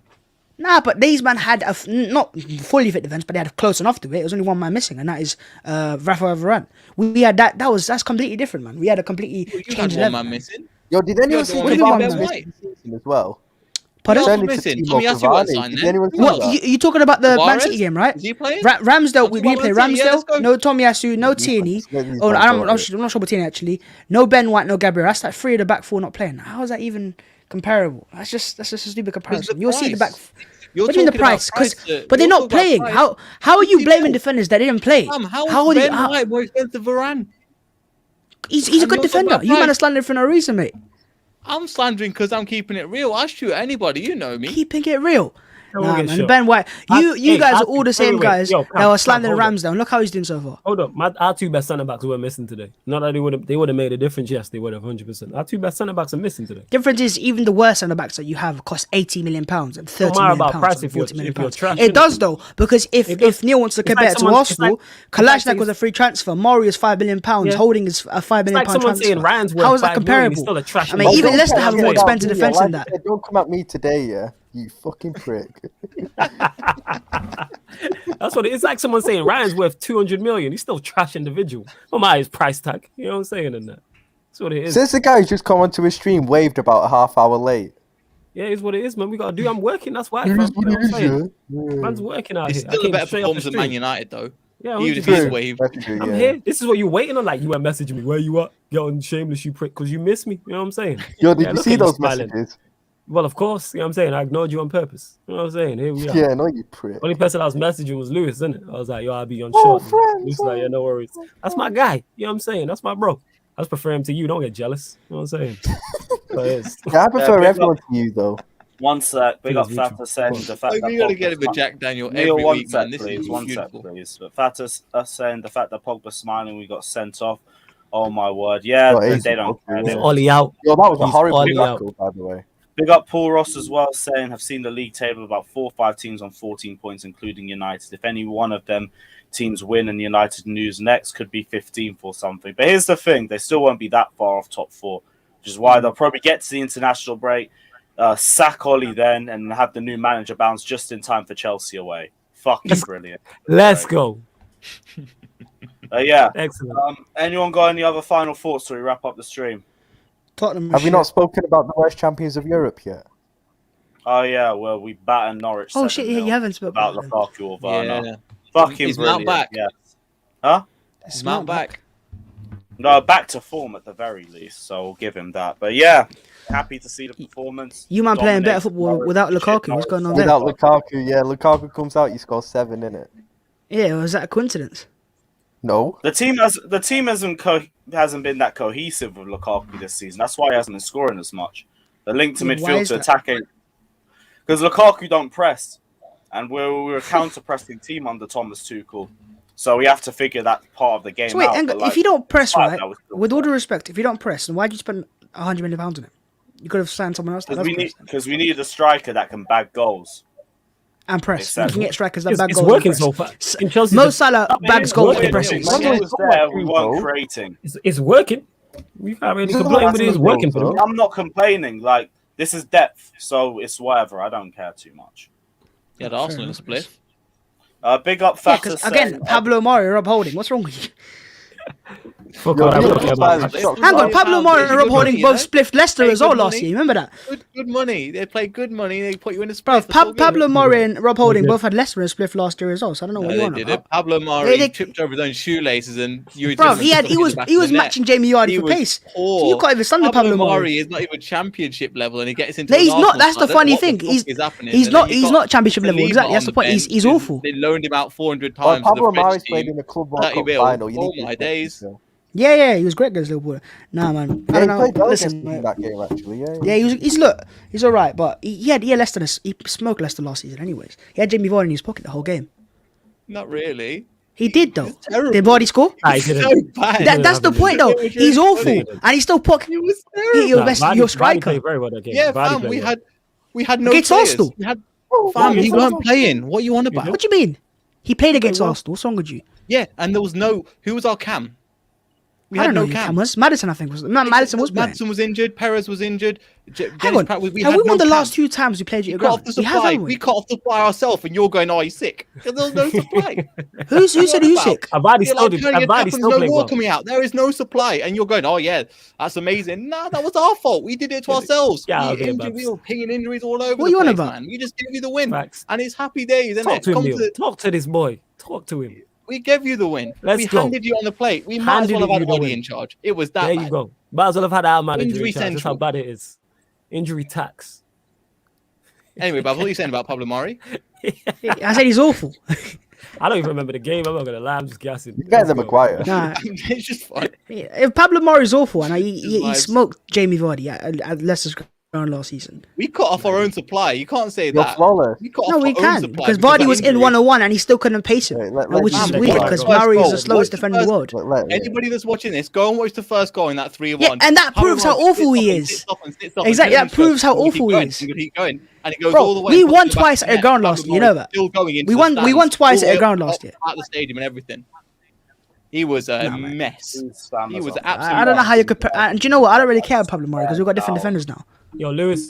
Nah, but these man had not fully fit defense, but they had close enough to it. It was only one man missing, and that is Rafael Varane. We had that's completely different, man. We had a completely You had changed one level. man missing. Yo, did anyone You're see the the one who VAR Ben missing White. this season as well? Pardon? Who else Turned was into missing? Timo Tommy Asu Cavani. weren't signed Did then. anyone see What that? you talking about the Man Suarez? City game, right? Is he playing? Ramsdale, we talking play about Man City, yeah, let's Ramsdale, go. no Tommy Asu, no Tierney. Oh, I'm not sure about Tierney actually. No Ben White, no Gabriel. That's like 3 of the back 4 not playing. How is that even comparable? That's just a stupid comparison. You'll see the back. You're What do you mean the talking about price? Because price, but they're you're not talking about playing. price. How are you Who's blaming he defenders that didn't play? How How is are you? Ben White more expensive than Varane? He's a And good you're talking defender. about You man price. are slandering for no reason, mate. I'm slandering because I'm keeping it real. I shoot at anybody, you know me. Keeping it real. No one Nah, gets man. shot. Ben White. You guys are all the same wait. guys Yo, that Cam, were slandering hold on. Ramsdale. Look how he's doing so far. Hold up, our 2 best centre backs were missing today. Not that they would have made a difference. Yes, they would have 100%. Our 2 best centre backs are missing today. Difference is even the worst centre backs that you have cost £80 million and £30 Don't matter million about price and if you're- £40 million. if you're trash, It innit? does though, because It does. if Neil wants to It's compare like it to someone- Arsenal, it's like Kalashnik saying- was a free transfer. Maury is £5 million. Yeah. Holding is a £5 million like someone transfer. saying Ryan's worth How is that 5 million, he's comparable? still a trash I mean, man. even Don't Leicester come have at more me. expensive defence than Like I that. said, don't come at me today, yeah. You fucking prick. That's what it is. Like someone saying Ryan's worth 200 million. He's still a trash individual. Oh my, his price tag. You know what I'm saying? And that. That's what it is. Since the guy who's just come onto his stream waved about a half hour late. Yeah, it's what it is, man. We gotta do. I'm working. That's why. It fam. is You what know it what I'm is, saying? yeah. Man's working out It's here. I still a came better straight off the performance than Man street. United, though. Yeah, Even if 100%. he's waved. That's true, I'm yeah. here. This is what you're waiting on. Like you were messaging me. Where you at? Get on Shameless, you prick, because you miss me. You know what I'm saying? Yo, did Yeah, you look see at you those smiling. messages? Well, of course. You know what I'm saying? I ignored you on purpose. You know what I'm saying? Here we are. Yeah, no, you prick. Only person I was messaging was Lewis, isn't it? I was like, yo, I'll be on Oh, short. friends, Lewis was like, yeah, no worries. That's my guy. You know what I'm saying? That's my bro. I just prefer him to you. Don't get jealous. You know what I'm saying? But it is. Yeah, I prefer big everyone to you, though. One sec. Big up Please, Richard. Fat saying the fact We that gotta get him Pogba's a Jack Daniel Neil, every one week, sec, man. This please. is One beautiful. sec, please. But Fat us saying the fact that Pogba's smiling, we got sent off. Oh my word. Yeah, Well, they easy, don't care. okay, They It's yeah. don't- Ollie out. Yo, that was a He's horrible Ollie out. tackle, by the way. Big up Paul Ross as well, saying have seen the league table about 4 or 5 teams on 14 points, including United. If any one of them teams win and United lose next, could be 15th or something. But here's the thing: they still won't be that far off top 4, which is why they'll probably get to the international break, sack Ollie then, and have the new manager bounce just in time for Chelsea away. Fucking brilliant. Let's go. Yeah. Excellent. Anyone got any other final thoughts till we wrap up the stream? Tottenham. Have we not spoken about the worst champions of Europe yet? Oh yeah, well we battered Norwich. Oh shit! Yeah, you haven't spoken about Lukaku or Werner. Yeah. Fucking Is brilliant. Mount back? Yes. Huh? Is Mount back? No, back to form at the very least. So we'll give him that. But yeah, happy to see the performance. You man playing better football without Lukaku. What's going on there? Without Lukaku, yeah, Lukaku comes out, you score 7 in it. Yeah, was that a coincidence? No. The team hasn't been that cohesive with Lukaku this season. That's why he hasn't been scoring as much. The link to Why midfield is to that? attacking, because Lukaku don't press, and we're a counter-pressing team under Thomas Tuchel. So we have to figure that part of the game So wait, out. hang but, on, like, if you don't press despite right, that, we're still with all due fine. respect, if you don't press, then why'd you spend £100 million on it? You could have signed someone else that does press. Because we need a striker that can bag goals. And press. Exactly. You can get strikers that bag It's goals. working and so press. far. In Chelsea, Mo Salah bags goals working. with pressing. When he was there, we weren't creating. it's working. We can't really It's complain, not but it's that working simple, for them. though. I'm not complaining. Like, this is depth, so it's whatever. I don't care too much. Yeah, the Arsenal split. Big up Yeah, Fat. because again, Pablo Mari and Rob Holding. What's wrong with you? Fuck Yo, all that. yo, I don't care about yo, that. yo, Hang on, Pablo Mari and Rob Holding money, both spliffed Leicester Pay as well good last money. year. Remember that? Good money. They play good money. They put you in the Bro, split. Pablo Mari and Rob Holding both had Leicester and spliff last year as well. So I don't know what No, you they want did about. it. Pablo Mari They- tripped over his own shoelaces and you. Bro, he was matching Jamie Vardy for pace. So you can't even stand the Pablo Mari. is not even championship level, and he gets into. No, he's an not. Arsenal That's the side. funny What thing. fuck is happening? He's And not. then you He's got not championship level. Saliba Exactly. That's on the point. bench, He's who awful. They loaned him out 400 Well, times. to Pablo the French Mari's played team. in the Club World 30 Cup mil. final. You Oh need to my respect days. yourself. Yeah, he was great against Liverpool. Nah, man. I Yeah, he don't know. played well Listen, against them in man. that game, actually. Yeah, Yeah, he's all right, but he had Leicester. He smoked Leicester last season, anyways. He had Jamie Vardy in his pocket the whole game. Not really. He did though. terrible. Did Vardy score? I So didn't. bad. That's the point though. He's awful, and he still pocket. He was He terrible. was best. Vardy- Your Vardy striker played very well that game. Yeah, Vardy fam. played well. We had no Against players. Arsenal? We had, Oh, fam, yeah, he yeah. weren't playing. What you on about? What do you mean? He played against well. Arsenal. What's wrong with you? Yeah, and there was no. Who was our cam? We I had don't know no who cam. Cam was. Madison, I think was. No, Madison was playing. Madison was injured. Perez was injured. Hang Dennis on. Pratt, we Have had we won no the cam. last 2 times we played you We at cut off ground? the We have, supply. haven't We we? cut off the supply ourselves, and you're going, "Oh, he's sick." Because there was no supply. Who said who's sick? Vardy You're still like did. telling your Vardy captains still no played more well. coming out. There is no supply, and you're going, "Oh yeah, that's amazing." Nah, that was our fault. We did it to ourselves. Yeah, we, okay, injured, Babs. we were pinging injuries all over What the you on place, about? man. We just gave you the win, Facts. and it's happy days, isn't Talk it? to him, Come Leo. to, Talk to this boy. Talk to him. we gave you the win. Let's we go. handed you on the plate. We might as Handed well have you had the Ollie win. in charge. It was that There bad. you go. Might as well have had our manager Injury in charge. That's how central. bad it is. Injury tax. Anyway, Bob, what are you saying about Pablo Mari? I said he's awful. I don't even remember the game. I'm not gonna lie. I'm just guessing. You guys are Let's go. Maguire. Nah, It's just fun. if Pablo Mori's awful, and he vibes. smoked Jamie Vardy at Leicester's ground last season. We cut off our own supply. You can't say You're that. flawless. We cut No, off we our own can supply because Vardy of was in injury. 101 and he still couldn't pace him, Wait, let which is Fam, weird watch because the first Murray is goal. the slowest Watch the defender in the first- world. Anybody that's watching this, go and watch the first goal in that 3-1. Yeah, and that proves how awful he is. Exactly, that proves how awful he is. Keep going, and it goes Bro, all the way. we puts won it back twice to at net. ground last Pablo year, you know Mari that? Still going into We the won stands, twice all at the way ground up last year. At the stadium and everything. He was a mess. He was absolutely. I don't know how you compare. And do you know what? I don't really care about Pablo Mori because we've got different defenders now. Yo, Lewis.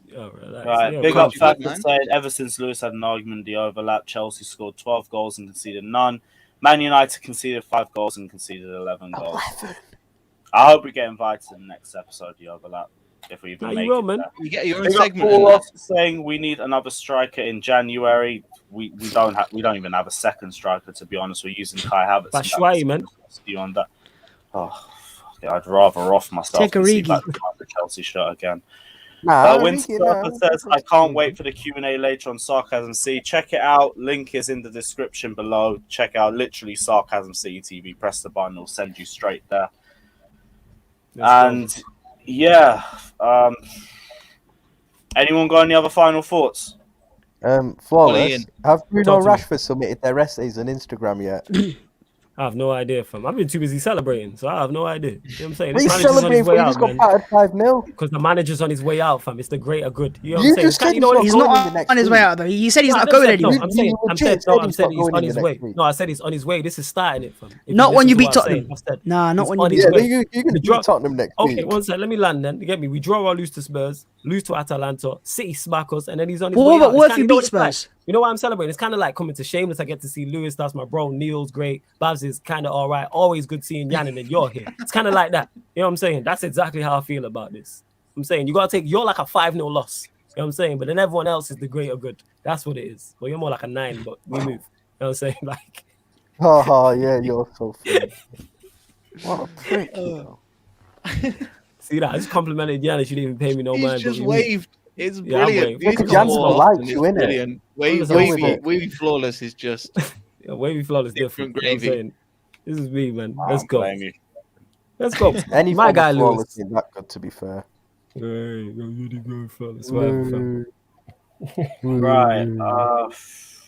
Yo, relax. Right, Yo, big calm up down. Fat said ever since Lewis had an argument in the overlap, Chelsea scored 12 goals and conceded none. Man United conceded 5 goals and conceded 11 goals. I hope we get invited in the next episode, the overlap, if we even Nah, make you will, it man. there. You get your own Big up segment. Paul in that. Ross saying we need another striker in January. We don't even have a second striker, to be honest. We're using Kai Havertz. Batshuayi, man. You on that? Oh, fuck it. I'd rather off myself Take a than see Origi. back the Chelsea shirt again. Nah, Winston says, I can't wait for the Q&A later on Sarcasm C. Check it out. Link is in the description below. Check out literally Sarcasm C TV. Press the button. It'll send you straight there. Let's go. Yeah. Anyone got any other final thoughts? Flawless. Ian. Have Bruno Talk to me. Rashford submitted their essays on Instagram yet? I have no idea, fam. I've been too busy celebrating, so I have no idea. You know what I'm saying? What are you celebrating for? You just got battered 5-0. Because the manager's on his way out, fam. It's the greater good. You know what You I'm saying? just said He's not on his way out though. You said he's not going anywhere. No, I'm saying he's on his way. No, I said he's on his way. This is starting it, fam. Not when you beat Tottenham. Nah, not when you beat Tottenham. Yeah, you can beat Tottenham next week. Okay, one second. Let me land then. You get me? We draw or lose to Spurs, lose to Atalanta, City smack us, and then he's on his way out. What if you beat Spurs? You know why I'm celebrating? It's kind of like coming to Shameless. I get to see Lewis. That's my bro. Neil's great. Babs is kind of all right. Always good seeing Yan, and then you're here. It's kind of like that. You know what I'm saying? That's exactly how I feel about this. I'm saying you got to take, you're like a 5-0 loss. You know what I'm saying? But then everyone else is the greater good. That's what it is. But you're more like a 9, but we move. You know what I'm saying? Like, oh, yeah, you're so funny. What a prick. See that? I just complimented Yan and she didn't even pay me no mind. He's just waved. It's Yeah, brilliant. Look at Jansen likes you, innit? Wavy Flawless is just yeah, Wavy Flawless different. gravy. You know what I'm saying? This is me, man. I Let's don't go. blame you. Let's go. Any My guy Flawless Lewis. ain't that good, to be fair. Right.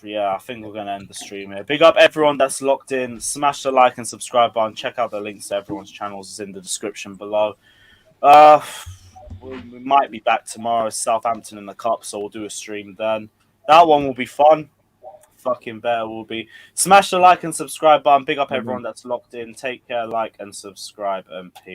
Yeah, I think we're going to end the stream here. Big up everyone that's locked in. Smash the like and subscribe button. Check out the links to everyone's channels is in the description below. We might be back tomorrow. Southampton in the Cup, so we'll do a stream then. That one will be fun. Fucking better will be. Smash the like and subscribe button. Big up everyone that's locked in. Take care, like and subscribe, and peace.